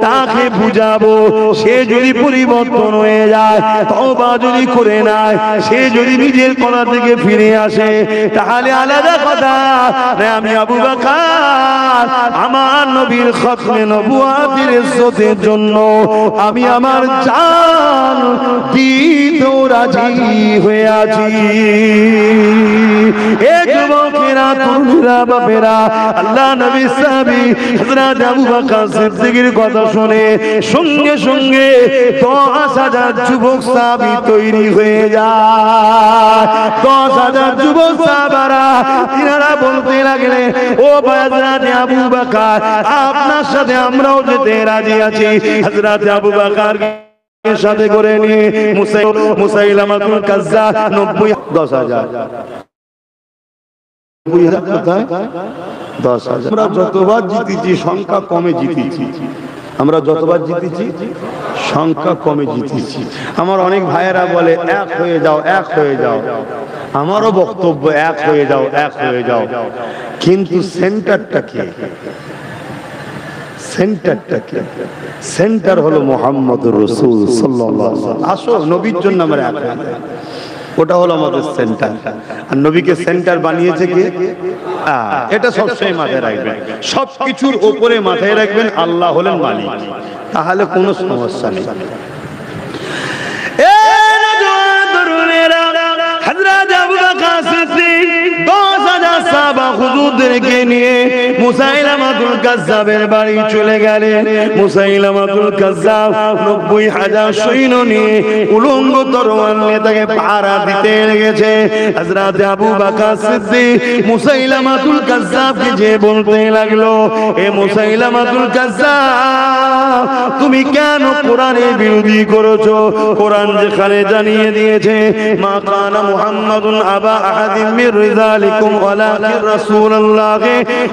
তাকে বুঝাবো, সে যদি পরিবর্তন হয়ে যায়, তওবা যদি করে নেয়, সে যদি নিজের কথা থেকে ফিরে আসে, তাহলে আলাদা কথা। আমি আবু বকর আমার নবীর খতমে নবুয়াতের ইজ্জতের জন্য আমি আমার জান দিতেও রাজি হয়ে আছি। এ যুবকেরা, তরুণেরা, বাপেরা, আল্লাহ নবী সাহাবী হযরত আবু বকর সিদ্দিকের কথা শুনে সঙ্গে সঙ্গে 10,000 যুবক সাহাবী তৈরি হয়ে যায়। 10,000 যুবক সাহাবারা তিনারা বলতে লাগলেন, ও হযরত আবু বকর, আপনার সাথে আমরাও যেতে রাজি আছি। হযরত আবু বকর সাথে করে নিয়ে মুসাইলামাতুল কাজ্জাব 10,000 আমরা যতবার জিতেছি সংখ্যা কমে জিতেছি, আমরা যতবার জিতেছি সংখ্যা কমে জিতেছি। আমার অনেক ভাইয়েরা বলে এক হয়ে যাও, এক হয়ে যাও। আমারও বক্তব্য এক হয়ে যাও, এক হয়ে যাও, কিন্তু সেন্টারটা কি? সেন্টারটা কি? সেন্টার হলো মুহাম্মদুর রাসূল সাল্লাল্লাহু আলাইহি ওয়াসাল্লাম। আসো নবীর জন্য আমরা এক হয়ে যাই, ওটা হলো আমাদের সেন্টার। আর নবীকে সেন্টার বানিয়েছে কে? এটা সবসময় মাথায় রাখবেন, সবকিছুর উপরে মাথায় রাখবেন আল্লাহ হলেন মালিক, তাহলে কোনো সমস্যা নেই। হযরত আবু বকর সিদ্দিক 10,000 সাহাবা হুজুরদেরকে নিয়ে মুসাইলামাতুল কাজ্জাবের বাড়ি চলে গেলেন। মুসাইলামাতুল কাজ্জাব 90,000 সৈন্য নিয়ে উলঙ্গ তরোয়াল নিয়ে তাকে পাহারা দিতে লেগেছে। হযরত আবু বকর সিদ্দিক মুসাইলামাতুল কাজ্জাবকে যে বলতে লাগলো, এ মুসাইলামাতুল কাজ্জাব, তুমি কেন কোরআনের বিরোধী করেছো? কোরআন যেখানে জানিয়ে দিয়েছে, মা কানা মুহাম্মাদুন আবা আহাদিম মির রিজালিকুম ওয়ালাকিন রাসূলুল্লাহ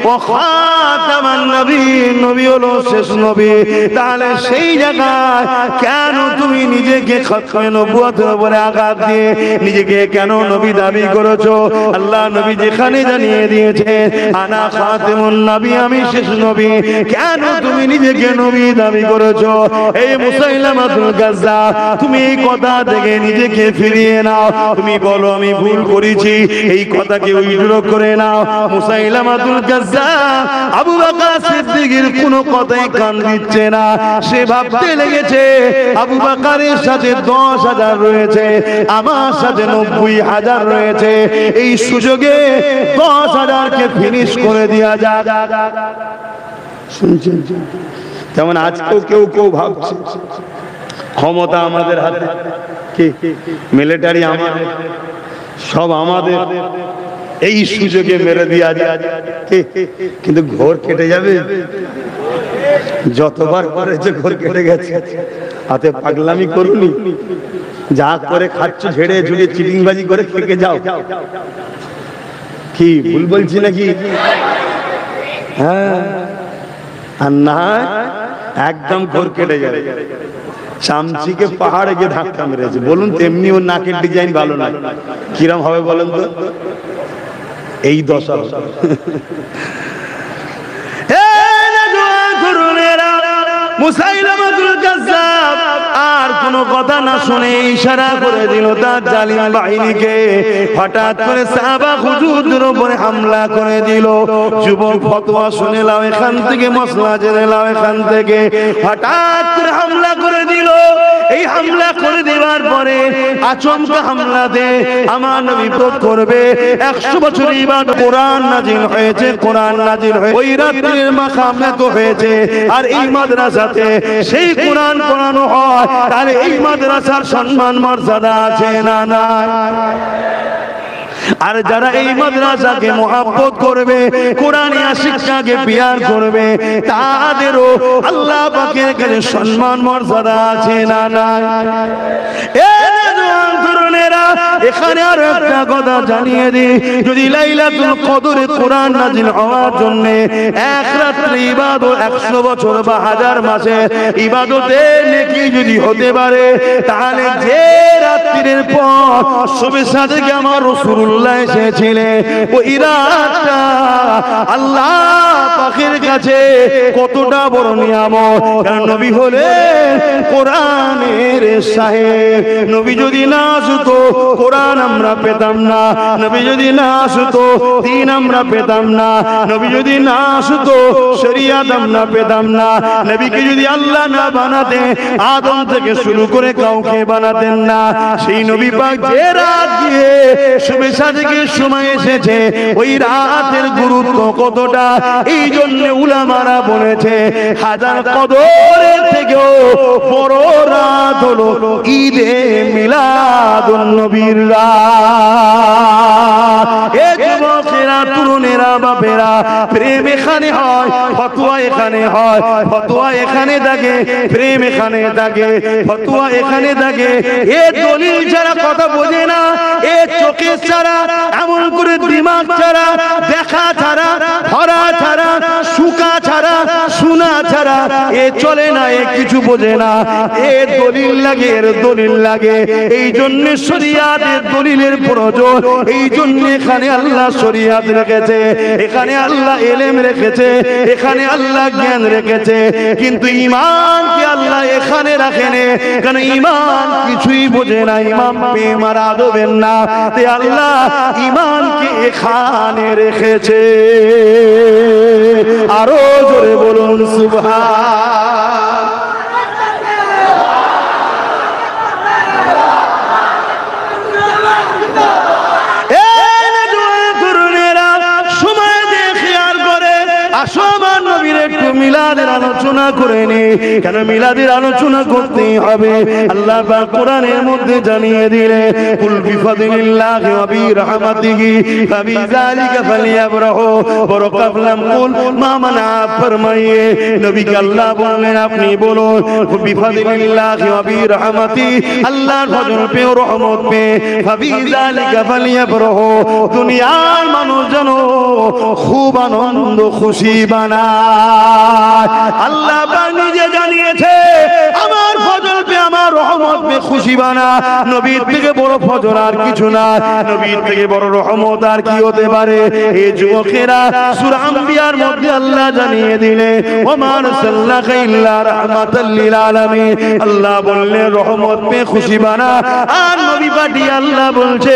ওয়া খাতামান নবিয়্যিন, নবী হলো শেষ নবী। তাহলে সেই জায়গায় কেন তুমি নিজেকে খতমে নবুয়তের উপরে আঘাত দিয়ে নিজেকে কেন নবী দাবি করেছো? আল্লাহ নবী যেখানে জানিয়ে দিয়েছে আনা খাতিমুন নবী, আমি শেষ নবী, কেন তুমি নিজেকে নবী দাবি করেছো? এই মুসাইলামাতুল কাজ্জাব, তুমি এই কথা থেকে নিজেকে ফিরিয়ে নাও, তুমি বলো আমি ভুল করেছি, এই কথাকে উইথড্র করে নাও। মুসাইলামাতুল কাজ্জাব আবু বকর সিদ্দিকের কোনো কথাই কান দিচ্ছে না। সে ভাবতে লেগেছে আবু বকরের সাথে 10,000 রয়েছে, আমার সাথে 90,000 রয়েছে, এই সুযোগে 10,000 কে ফিনিশ করে দেওয়া যাক। শুনছেন? যেমন আজকেও কেউ কেউ ভাবছে ক্ষমতা আমাদের হাতে, মিলিটারি আমাদের, সব আমাদের, এই সুযোগে মেরে দেওয়া যায়। কিন্তু ঘোর কেটে যাবে, যতবার করেছে ঘোর কেটে গেছে। হাতে পাগলামি করুনি, যা করে খাচ্ছ ঝেড়ে ঝুড়ে চিটিংবাজি করে খেকে যাও। কি ভুল বলছি নাকি? হ্যাঁ, আর না একদম ঘোর কেটে যাবে। চামচিকে পাহাড়ে গিয়ে ধাক্কা মেরেছে, বলুন তেমনি ওর নাকের ডিজাইন ভালো না, কিরম হবে বলুন তো? এই দশা। মুসাইলামাতুল কাজ্জাব আর কোনো কথা না শুনে ইশারা করে দিল তার জালিম বাহিনীকে। হঠাৎ করে সাহাবা হুজুরদের উপরে হামলা করে দিল। যুবক ফতোয়া শুনে লাও এখান থেকে, মশলা জেনে লাও এখান থেকে। হঠাৎ করে হামলা করে দিল। এই হামলা করে দেওয়ার পরে আচমকা হামলাতে আমার নবী করবে 100 বছর ইবাদত, কোরআন নাজিল হয়েছে, কোরআন নাজিল হয়ে ওই রাতের মাকামে তো হয়েছে। আর এই মাদ্রাসাতে সেই কোরআন পড়ানো হয়, তাহলে এই মাদ্রাসার সম্মান মর্যাদা আছে না নাই? আর যারা এই মাদ্রাসাকে মহব্বত করবে, কোরআনী শিক্ষাকে পিয়ার করবে, তাদেরও আল্লাহ পাকের কাছে সম্মান মর্যাদা আছে না নাই? এখানে আর একটা কথা জানিয়ে দিই, যদি লাইলাতুল কদরে কোরআন নাজিল হওয়ার জন্য এক রাত্রি ইবাদত 100 বছর বা 1000 মাসে ইবাদতে নেকি যদি হতে পারে, তাহলে যে রাত্রির পর সবে সাদেকে আমার রাসূলুল্লাহ এসেছিলেন, ওই রাতটা আল্লাহ পাকের কাছে কতটা বড় নিয়ামত। কারণ নবী হলেন কোরআনের সাহেব। নবী যদি না আসতো কোরআন আমরা পেতাম না, নবী যদি না আসতো দ্বীন আমরা পেতাম না, নবী যদি না আসতো শরীয়ত আমরা পেতাম না। নবীকে যদি আল্লাহ না বানাতে আদম থেকে শুরু করে কাউকে বানাতেন না। সেই নবী পাক যে রাত দিয়ে শুভে সাদেকের সময় এসেছে, ওই রাতের গুরুত্ব কতটা, এই জন্য উলামারা বলেছে হাজার কদরের থেকেও বড় রাত হলো ঈদে মিলাদুন নবীর রাত। এ যুবকেরা, তরুণেরা, বাপেরা, প্রেম এখানে হয়, ফতোয়া এখানে হয়, ফতোয়া এখানে থাকে, প্রেম এখানে থাকে, ফতোয়া এখানে থাকে। এ দলিল ছাড়া কথা বোঝে না, এ চোখে ছাড়া, এমন করে দিমাগ ছাড়া, দেখা ছাড়া, ধরা ছাড়া, শুকা ছাড়া, শোনা ছাড়া এ চলে না, এ কিছু বোঝে না। এ দলিল লাগে, এর দলিল লাগে। এই জন্য শরীয়তের দলিলের প্রয়োজন। এই জন্য এখানে আল্লাহ শরীয়ত রেখেছে, এখানে আল্লাহ ইলম রেখেছে, এখানে আল্লাহ জ্ঞান রেখেছে। কিন্তু ঈমানকে আল্লাহ এখানে রাখেনি, কারণ ঈমান কিছুই বোঝে না, ঈমান প্রেম আর আদবের না। তাই আল্লাহ ঈমানকে এখানে রেখেছে। আরো জোরে বলুন সুবহান। মিলাদের আলোচনা করে নি, কেন মিলাদের আলোচনা করতেই হবে। আল্লাহ পাক কোরআনের মধ্যে জানিয়ে দিলেন, কুল বিফাদিলিল্লাহি ওয়া বিরহমাতিহি ফাবিযালিকা ফালিয়াফরাহু ওয়া কাবলাম কুল মা মানা ফরমাইয়ে। নবীকে আল্লাহ বললেন আপনি বলুন বিফাদিলিল্লাহি ওয়া বিরহমাতিহি, আল্লাহর ফজল পে ও রহমত পে, ফাবিযালিকা ফালিয়াফরাহু, দুনিয়ার মানুষ যেন খুব আনন্দ খুশি বানায়। আল্লাহ পাক নিজে জানিয়েছে আমার ফজল পে, আমার রহমত পে খুশি বানা। নবীর থেকে বড় ফজল আর কিছু না, নবীর থেকে বড় রহমত আর কি হতে পারে? এই যুবকেরা, সূরা আম্বিয়ার মধ্যে আল্লাহ জানিয়ে দিলেন ওমা আরসালনাকা ইল্লা রাহমাতাল লিল আলামিন। আল্লাহ বললেন রহমত পে খুশি বানা। আর নবী পাঠিয়ে আল্লাহ বলছে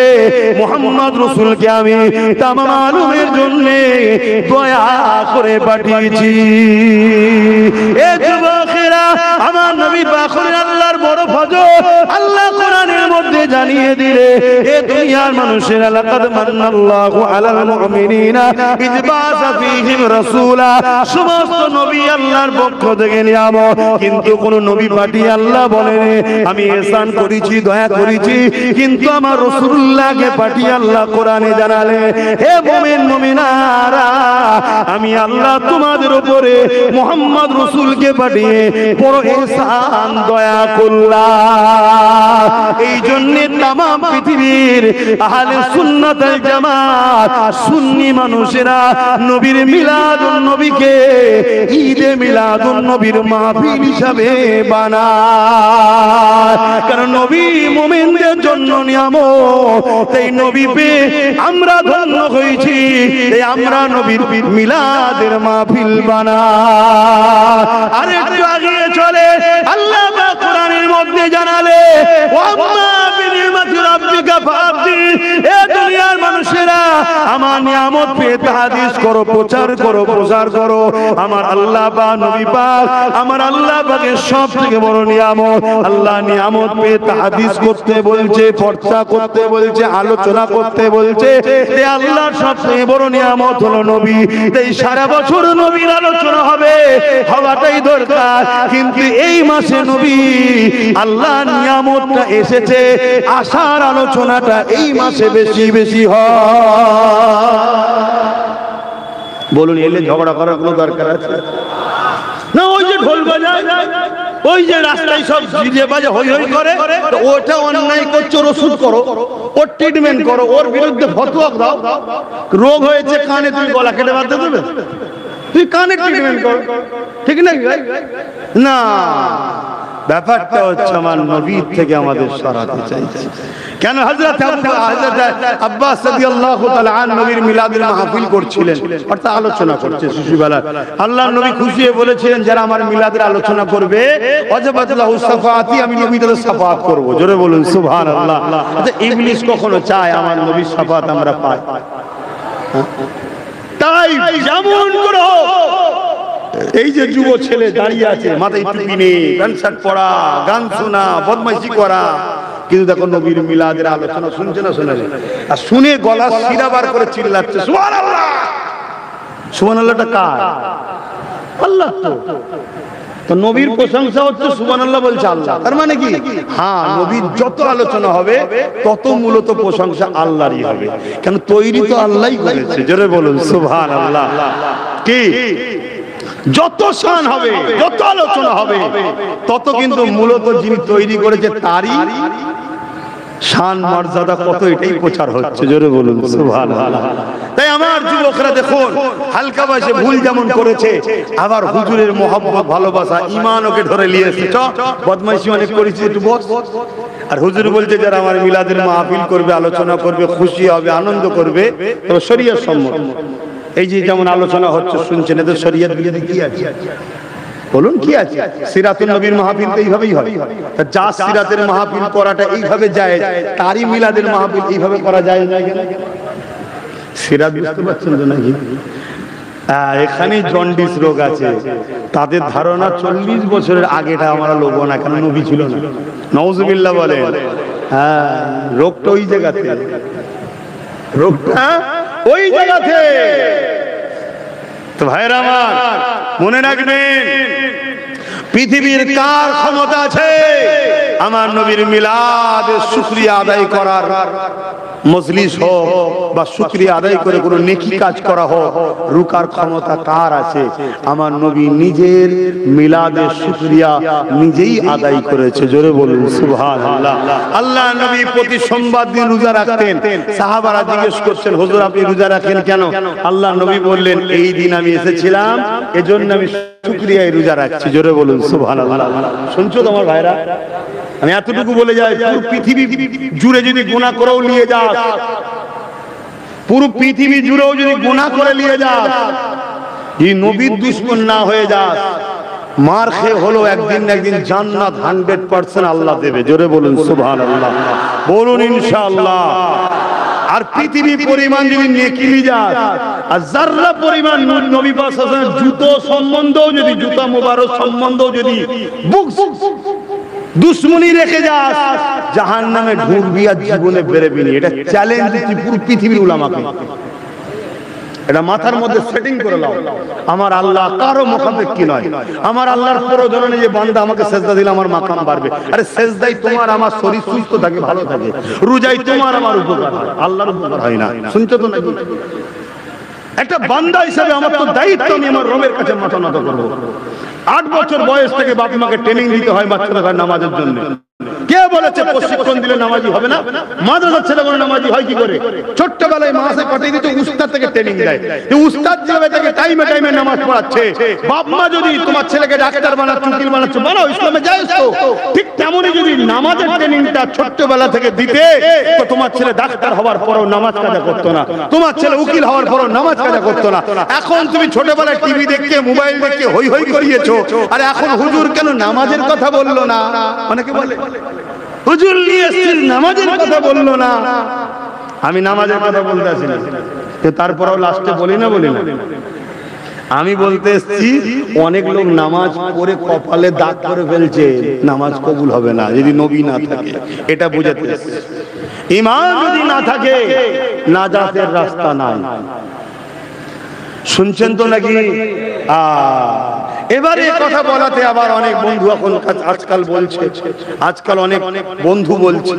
মুহাম্মদ রাসূলকে আমি তামাম আলমের জন্য দয়া করে পাঠিয়েছি। এ যুবকেরা, আমার নবী পাক আল্লাহর বড় ফজল আল্লাহ কোরআনের মধ্যে জানিয়ে দিলে এ দুনিয়ার মানুষেরা লাকাদ মান্নাল্লাহু আলাল মুমিনিনা ইয বাআসা ফীহিম রাসূলা। সমস্ত নবী আল্লাহর পক্ষ থেকে নিয়ামত, কিন্তু কোন নবী পাঠিয়ে আল্লাহ বলেন আমি ihsan করেছি, দয়া করেছি, কিন্তু আমার রাসূলুল্লাহকে পাঠিয়ে আল্লাহ কোরআনে জানালে হে মুমিন মুমিনারা, আমি আল্লাহ তোমাদের উপরে মুহাম্মদ রাসূলকে পাঠিয়ে বড় ihsan দয়া করলাম। এই জন্য तमाम পৃথিবীর আহলে সুন্নাত ওয়াল জামাত সুন্নি মানুষেরা নবীর মিলাদুন নবীকে ঈদে মিলাদুন নবীর মাহফিল হিসাবে বানায়। কারণ নবী মুমিনদের জন্য নিয়ামত, তাই নবী পেয়ে আমরা ধন্য হয়েছি, তাই আমরা নবীর মিলাদের মাহফিল বানাই। আর একটু আগিয়ে চলে আল্লাহ পাক কোরআনের মধ্যে জানালে ওয়াম্মা বিনিমাতি রাব্বিকা ফাহাদ্দিস। এ দুনিয়ার মানুষেরা আমার নিয়ামত পেয়ে তাহাদিস করো, প্রচার করো, প্রচার করো। আমার আল্লাহ পাক, নবী পাক আমার আল্লাহ পাকের সবথেকে বড় নিয়ামত। আল্লাহ নিয়ামত পেয়ে তাহাদিস করতে বলছে, চর্চা করতে বলছে, আলোচনা করতে বলছে। এই আল্লাহর সবথেকে বড় নিয়ামত হলো নবী। তাই সারা বছর নবীর আলোচনা হবে, হওয়াটাই দরকার। কিন্তু এই মাসে নবী আল্লাহর নিয়ামতটা এসেছে, আশার আলোচনাটা এই মাসে বেশি বেশি হয়। বলুন, এলে ঝগড়া করার কোনো দরকার আছে না? ওই যে ঢোল বাজায়, ওই যে রাস্তায় সব ডিজে বাজে হই হই করে, ওটা অন্যায় করছো, ওষুধ করো, ওর ট্রিটমেন্ট করো, ওর বিরুদ্ধে ফতোয়া দাও। রোগ হয়েছে কানে, তুমি গলা কেটে বাঁধতে দেবে? তুই কানে ট্রিটমেন্ট কর, ঠিক না? না, ব্যাপারটা হচ্ছে আমার নবীর থেকে আমাদের সরাতে চাইছে। কেন হযরত আব্বাস রাদিয়াল্লাহু তাআলা আন নবীর মিলাদের মাহফিল করছিলেন, অর্থাৎ আলোচনা করছে শিশুবেলা। আল্লাহর নবী খুশি হয়ে বলেছিলেন, যারা আমার মিলাদের আলোচনা করবে ওয়াজাবাত লাহু শাফাআতি, আমি নবী তাদের শাফাআত করব। জোরে বলুন সুবহানাল্লাহ। আচ্ছা, ইবলিস কখনো চায় আমার নবীর শাফাআত আমরা পাই? তাই যেমন করো, এই যে যুব ছেলে দাঁড়িয়ে আছে, মাথায় টুপি নেই, প্যান্ট শার্ট পরা, গান শোনা, বদমাইশি করা, কিন্তু দেখো নবীর মিলাদের আলোচনা শুনছে না? শোনে, আর শুনে গলা শিরা বার করে চিল্লাচ্ছে সুবহানাল্লাহ। সুবহানাল্লাহটা কার? আল্লাহ। তো নবীর প্রশংসা হচ্ছে সুবহানাল্লাহ বলছে আল্লাহ। তার মানে কি? হ্যাঁ, নবীর যত আলোচনা হবে তত মূলত প্রশংসা আল্লাহরই হবে। কেন? তৈরি তো আল্লাহই করেছে। জোরে বলুন সুবহানাল্লাহ। কি যত শান হবে, যত আলোচনা হবে, তত কিন্তু মূলত যিনি তৈরি করেছে তারই শান মর্যাদা কত, এটাই প্রচার হচ্ছে। জোরে বলুন সুবহানাল্লাহ। তাই আমার যুবকরা দেখুন, হালকা বয়সে ভুল যেমন করেছে, আবার হুজুরের মহব্বত, ভালোবাসা, ঈমান ওকে ধরে নিয়েছে। বদমাইশি অনেক করেছে, একটু বস। আর হুজুর বলছে, যারা আমার মিলাদের মাহফিল করবে, আলোচনা করবে, খুশি হবে, আনন্দ করবে, তবে শরীয়ত সম্মত। এই যে যেমন আলোচনা হচ্ছে শুনছেন, এদের শরীয়ত বিরোধী কি আছে? বলুন কি আছে? সিরাতুন নবীর মাহফিল তো এইভাবেই হয়। তা যা সিরাতের মাহফিল করাটা এইভাবে যায়, তারই মিলাদের মাহফিল এইভাবে করা যায় না কেন? সিরাত বুঝতে পারছেন তো নাকি? এখানে জন্ডিস রোগ আছে, তাদের ধারণা 40 বছরের আগেটা আমরা লোব না, কেন নবী ছিল না। নাউজুবিল্লাহ বলেন। হ্যাঁ, রোগটা ওই জায়গাতে, রোগটা ওই জায়গাতে। তো ভাইরা আমার, মনে রাখবেন, পৃথিবীর কার ক্ষমতা আছে আমার নবীর মিলাদের শুকরিয়া আদায় করার? মজলিস হোক বা শুকরিয়া আদায় করে কোনো নেকি কাজ করা হোক, রুকার ক্ষমতা কার আছে? আমার নবী নিজের মিলাদের শুকরিয়া নিজেই আদায় করেছে। জোরে বলুন সুবহানাল্লাহ। আল্লাহ নবী প্রতি সোমবার দিন রোজা রাখতেন। সাহাবারা জিজ্ঞেস করছেন, হুজুর আপনি রোজা রাখেন কেন? আল্লাহ নবী বললেন, এই দিন আমি এসেছিলাম, এজন্য আমি শুকরিয়ায় রোজা রাখছি। জোরে বলুন সুবহানাল্লাহ। শুনছো তোমার ভাইরা? আমি এতটুকু বলে যাই, পুরো পৃথিবী জুড়ে যদি গুনাহ করেও নিয়ে যাস, পুরো পৃথিবী জুড়েও যদি গুনাহ করে নিয়ে যাস, এই নবীর দুশমন না হয়ে যাস, মার খেয়ে হলো একদিন না একদিন জান্নাত 100% আল্লাহ দেবে। জোরে বলুন সুবহানাল্লাহ। বলুন ইনশাআল্লাহ। আর পৃথিবী পরিমাণ যদি নেকি নিয়ে যাস, আর যাররা পরিমাণ নবী পাক সাল্লাল্লাহু আলাইহি ওয়াসাল্লাম জুতো সম্বন্ধেও যদি, জুতা মুবারক সম্বন্ধেও যদি দুশ্মনী রেখে যাস, জাহান্নামে ঢুকবি আর জীবনে বেরোবি না। এটা চ্যালেঞ্জ দিচ্ছি পুরো পৃথিবীর উলামাকে। এটা মাথার মধ্যে সেটিং করে নাও। আমার আল্লাহ কারো মুখাপেক্ষী নয়। আমার আল্লাহর প্রয়োজন নেই যে বান্দা আমাকে সেজদা দিলে আমার মাকাম বাড়বে। আরে সেজদাই তোমার আমার শরীর সুস্থ থাকে, ভালো থাকে। রোজাই তোমার আমার উপকার হয়, আল্লাহর উপকার হয় না। শুনছো তো নাকি? একটা বান্দা হিসেবে আমার তো দায়িত্ব, আমি আমার রবের কাছে মাথা নত করবো। 8 বছর বয়স থেকে বাপ মাকে ট্রেনিং দিতে হয় বাচ্চাদের নামাজের জন্য। কে বলেছে প্রশিক্ষণ দিলে নামাজি হবে না? মাদ্রাসার ছেলেগুলো নামাজি হয় কি করে? ছোট্টবেলায় মাসে পাঠিয়ে দিতে উস্তাদ থেকে ট্রেনিং দেয়। উস্তাদ যেভাবে থেকে টাইমে টাইমে নামাজ পড়াচ্ছে, বাপ মা যদি তোমার ছেলেকে ডাক্তার বানাচ্ছে, উকিল বানাচ্ছে, বানাও, ইসলামে জায়েজ তো। ঠিক তেমনই যদি নামাজের ট্রেনিংটা ছোট্টবেলা থেকে দিতে, তো তোমার ছেলে ডাক্তার হওয়ার পরও নামাজ কাজা করতো না, তোমার ছেলে উকিল হওয়ার পরও নামাজ কাজা করতো না। এখন তুমি ছোটবেলায় টিভি দেখে, মোবাইল দেখে হই হই করিয়েছো, আর এখন হুজুর কেন নামাজের কথা বললো না? অনেকে বলে হুজুর নিয়ে এসেছেন, নামাজের কথা বললো না। আমি নামাজের কথা বলতে আসি না, তারপরেও লাস্টে বলি না। আমি বলতে এসেছি, অনেক লোক নামাজ পড়ে কপালে দাগ করে ফেলছে, নামাজ কবুল হবে না যদি নবী না থাকে। এটা বুঝাতে এসেছি। ঈমান যদি না থাকে, নাজাতের রাস্তা নাই। শুনছেন তো নাকি? এবারে কথা বলাতে আবার অনেক বন্ধু এখন আজকাল বলছে, আজকাল অনেক বন্ধু বলছে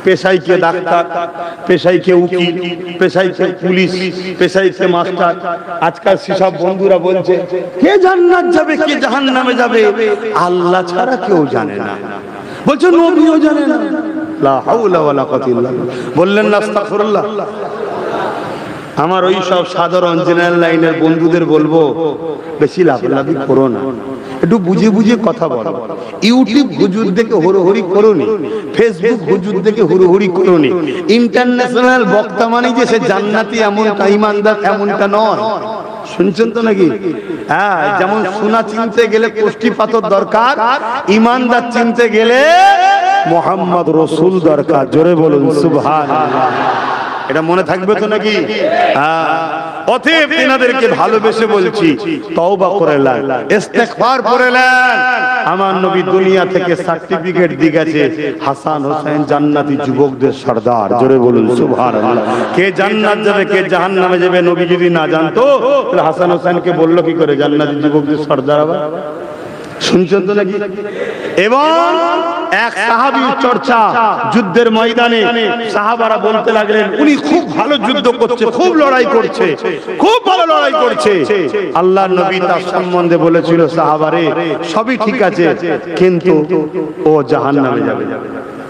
পেশায় কে ডাক্তার, পেশায় কে উকিল, পেশায় কে পুলিশ, পেশায় কে মাস্টার। আজকাল সেসব বন্ধুরা বলছে কে জান্নাত যাবে কে জাহান্নামে যাবে আল্লাহ ছাড়া কেউ জানে না, বলছে নবীও জানে না। লা হাওলা ওয়ালা কুওয়াতা ইল্লা বিল্লাহ। বললেন না আস্তাগফিরুল্লাহ। আমার ওই সব সাধারণ জেনারেল লাইনের বন্ধুদের বলবো বেশি লাফালাফি করো না, একটু বুঝে বুঝে কথা বলো। ইউটিউব হুজুর দেখে হুড়োহুড়ি করোনি, ফেসবুক হুজুর দেখে হুড়োহুড়ি করোনি। ইন্টারন্যাশনাল বক্তা মানে যে সে জান্নাতি এমনটা, ইমানদার এমনটা নয়। শুনছেন তো নাকি? হ্যাঁ, যেমন সোনা চিনতে গেলে কোষ্ঠী পাথর দরকার, ইমানদার চিনতে গেলে মুহাম্মদ রাসূল দরকার। জোরে বলুন সুবহানাল্লাহ। এটা মনে থাকবে তো নাকি? অতএব তিনাদেরকে ভালোবেসে বলছি তওবা করে নেন, ইস্তেগফার করে নেন। আমার নবী দুনিয়া থেকে সার্টিফিকেট দিয়ে গেছে হাসান হোসেন জান্নাতি যুবকদের সর্দার। জোরে বলুন সুবহানাল্লাহ। কে জান্নাত যাবে কে জাহান্নামে যাবে নবী যদি না জানতো তাহলে হাসান হোসেনকে বললো কি করে জান্নাতি যুবকদের সর্দার আবার? শুনছেন তো নাকি? এবং এক সাহাবীর চর্চা যুদ্ধের ময়দানে সাহাবারা বলতে লাগলেন উনি খুব ভালো যুদ্ধ করছে, খুব লড়াই করছে, খুব ভালো লড়াই করছে। আল্লাহর নবী তার সম্বন্ধে বলেছিল সাহাবারে সবই ঠিক আছে কিন্তু ও জাহান্নামে যাবে।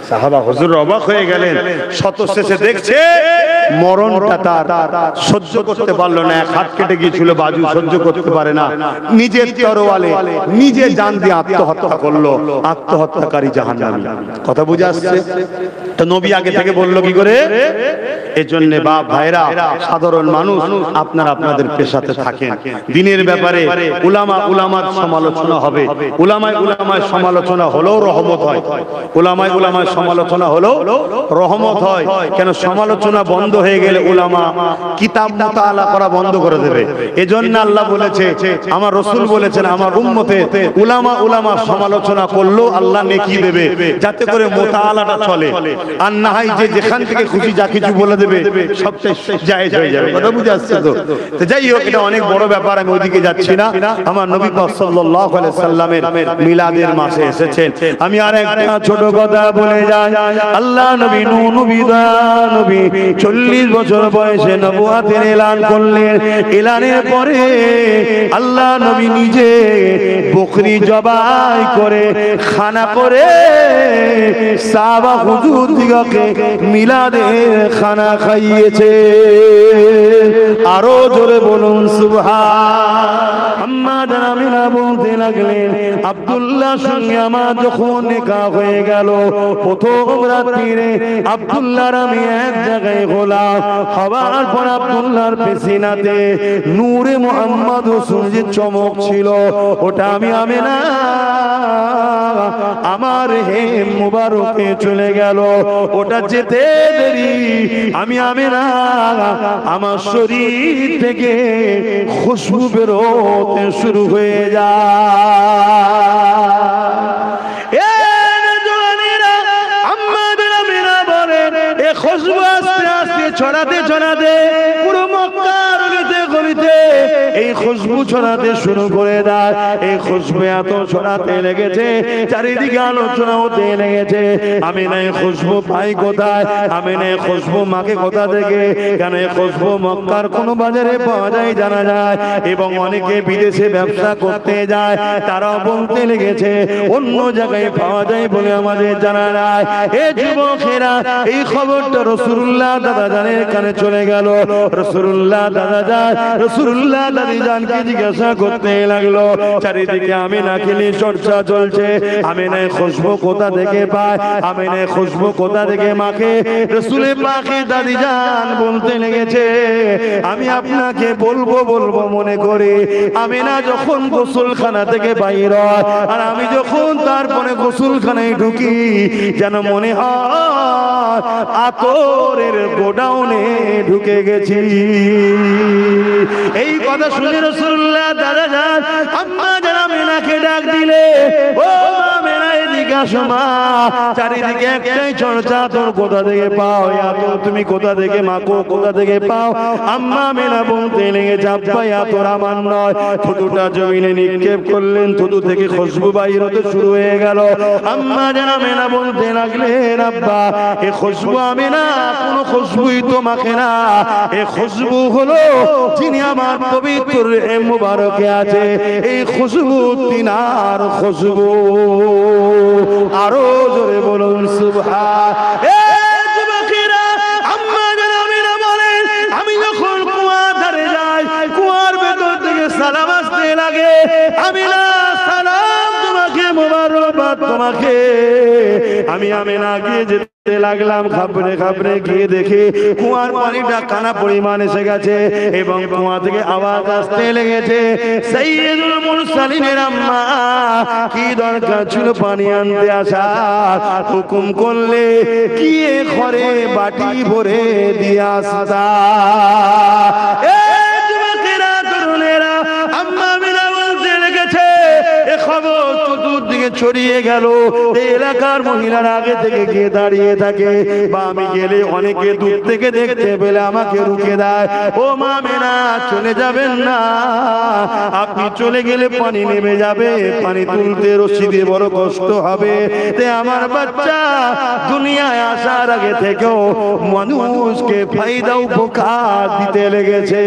সাহাবা হুজুর অবাক হয়ে গেলেন, শত শেষে দেখছে মরণটা তার সহ্য করতে পারলো না, এক হাত কেটে গিয়েছিল বাজু, সহ্য করতে পারে না, নিজের তরোয়ালে নিজে জান দিয়ে আত্মহত্যা করলো। আত্মহত্যাকারী জাহান্নামী। কথা বুঝে আসছে তো? নবী আগে থেকে বললো কি করে? এজন্য বাপ ভাইরা সাধারণ মানুষ আপনারা আপনাদের পেশাতে থাকেন। দিনের ব্যাপারে উলামার সমালোচনা হবে, উলামায় সমালোচনা হলেও রহমত হয়, উলামায় সমালোচনা হলেও রহমত হয়। কেন? সমালোচনা বন্ধ হয়ে গেলে উলামা কিতাব মুতাআলা করা বন্ধ করে দেবে। এজন্য আল্লাহ বলেছে, আমার রাসূল বলেছেন আমার উম্মতে উলামা সমালোচনা করলেও আল্লাহ নেকি দেবে, যাতে করে মুতাআলাটা চলে। আর না হয় যে যেখান থেকে খুশি যা কিছু বলে দেবে সবটাই জায়েজ হয়ে যাবে। কথা বুঝে আসছে তো? তো যাই হোক, এটা অনেক বড় ব্যাপার, আমি ওইদিকে যাচ্ছি না। আমার নবী পাক সাল্লাল্লাহু আলাইহি সাল্লামের মিলাদের মাসে এসেছেন। আমি আর একটা ছোট কথা বলে যাই। আল্লাহ নবী নবী 40 বছর বয়সে নবুয়তের এলান করলেন। এলানের পরে আল্লাহ নবী নিজে বকরি জবাই করে খানা করে সাহাবা হুজুর দিগকে মিলাদের খানা খাইয়েছে। আরো জোরে বলুন সুবহান। আম্মা জানা বলতে লাগলেন আব্দুল্লাহ সঙ্গে আমার যখন নিকাহ হয়ে গেল, প্রথম রাত্রিরে আব্দুল্লাহর আমি এক জায়গায় গোলাম হবার পর আব্দুল্লাহর পেছিনাতে নূরে মুহাম্মদ রাসূল যে চমক ছিল ওটা আমি আমেনা আমার হে মুবারকে চলে গেল। ওটা যেতে দেরি আমি আমেনা আমার শরীর থেকে খুশবু বেরোতে শুরু হয়ে যায়। খুশবু আস্তে আস্তে ছড়াতে ছড়াতে পুরো মক্কার গলিতে এই খুশবু ছড়াতে শুরু করে দেয়। এই খুশবু এত ছড়াতে লেগেছে, চারিদিকে আলোচনা হতে লেগেছে। আমি না খুশবু পাই কোথায়, আমি না খুশবু মাকে কোথা থেকে? কেন এই খুশবু মক্কার কোন বাজারে পাওয়া যায় জানা যায়, এবং অনেকে বিদেশে ব্যবসা করতে যায় তারাও বলতে লেগেছে অন্য জায়গায় পাওয়া যায় বলে আমাদের জানা যায়। এ যুবকেরা এই খবরটা রাসূলুল্লাহ দাদা জানের কানে চলে গেল। রাসূলুল্লাহ দাদা জান রাসূলুল্লাহ দাদি জানকে জিজ্ঞাসা করতে লাগলো। চারিদিকে আমিনা খেলি চর্চা চলছে, আমিনা খুশবু কোথা থেকে পায়, আমিনা খুশবু কোথা থেকে মাকে? রাসূলের পাকে দাদি জান বলতে লেগেছে আমি আপনাকে বলবো মনে করি আমিনা যখন গোসলখানা থেকে বাইর হয় আর আমি যখন তারপরে গোসলখানায় ঢুকি যেন মনে হয় আতরের গোডাউনে ঢুকে গেছি। এই কথা শুনে রাসূলুল্লাহ দাদা জান আম্মা জান আমিনাকে ডাক দিলে, ও আমিনা এদিকে আসো মা, চারিদিকে একটাই চর্চা, তোর কোথা থেকে পাও, তুমি কোথা থেকে মাখো, কোথা থেকে পাও। আম্মা আমিনা বলতে লেগেছে আব্বা তোর আমার নয়। থুতুটা জমিনে নিক্ষেপ করলেন, থুতু থেকে খুশবু বাইর হতে শুরু হয়ে গেল। আম্মা যেন আমিনা বলতে লাগলেন আব্বা এ খুশবু আমিনা কোনো খুশবুই তো মাখে না, এ খুশবু হলো যিনি আমার পবিত্র মুবারকে আছে, এই খুশবু তিনার খুশবু। আরো জোরে বলুন সুবহান। আমি যখন কুয়ার ধারে যাই, কুয়ার ভেতর থেকে সালাম আসতে লাগে, আমিনা সালাম তোমাকে, মোবারকবাদ তোমাকে। আমি আমিনা গিয়ে যেতে লাগলাম, খাবরে খাবরে গিয়ে দেখি কুয়ার পানিটা কানা পরিমাণ এসে গেছে এবং কুয়া থেকে আওয়াজ আসতে লেগেছে সাইয়্যিদুল মুরসালিনের আম্মা কি দরকার ছিল পানি আনতে আসা, হুকুম করলে গিয়ে ঘরে বাটি ভরে দিয়ে আসতা। খবর চতুর্দিকে ছড়িয়ে গেল, এই এলাকার মহিলারা আগে থেকে গিয়ে দাঁড়িয়ে থাকে, বা আমি গেলে অনেকে দূর থেকে দেখতে পেলে আমাকে রুখে দেয়, ও মা মেনা চলে যাবেন না, আপনি চলে গেলে পানি নেমে যাবে, পানি তুলতে রশি দিয়ে বড় কষ্ট হবে। তে আমার বাচ্চা দুনিয়ায় আসার আগে থেকেও মানুষকে ফায়দা উপকার দিতে লেগেছে।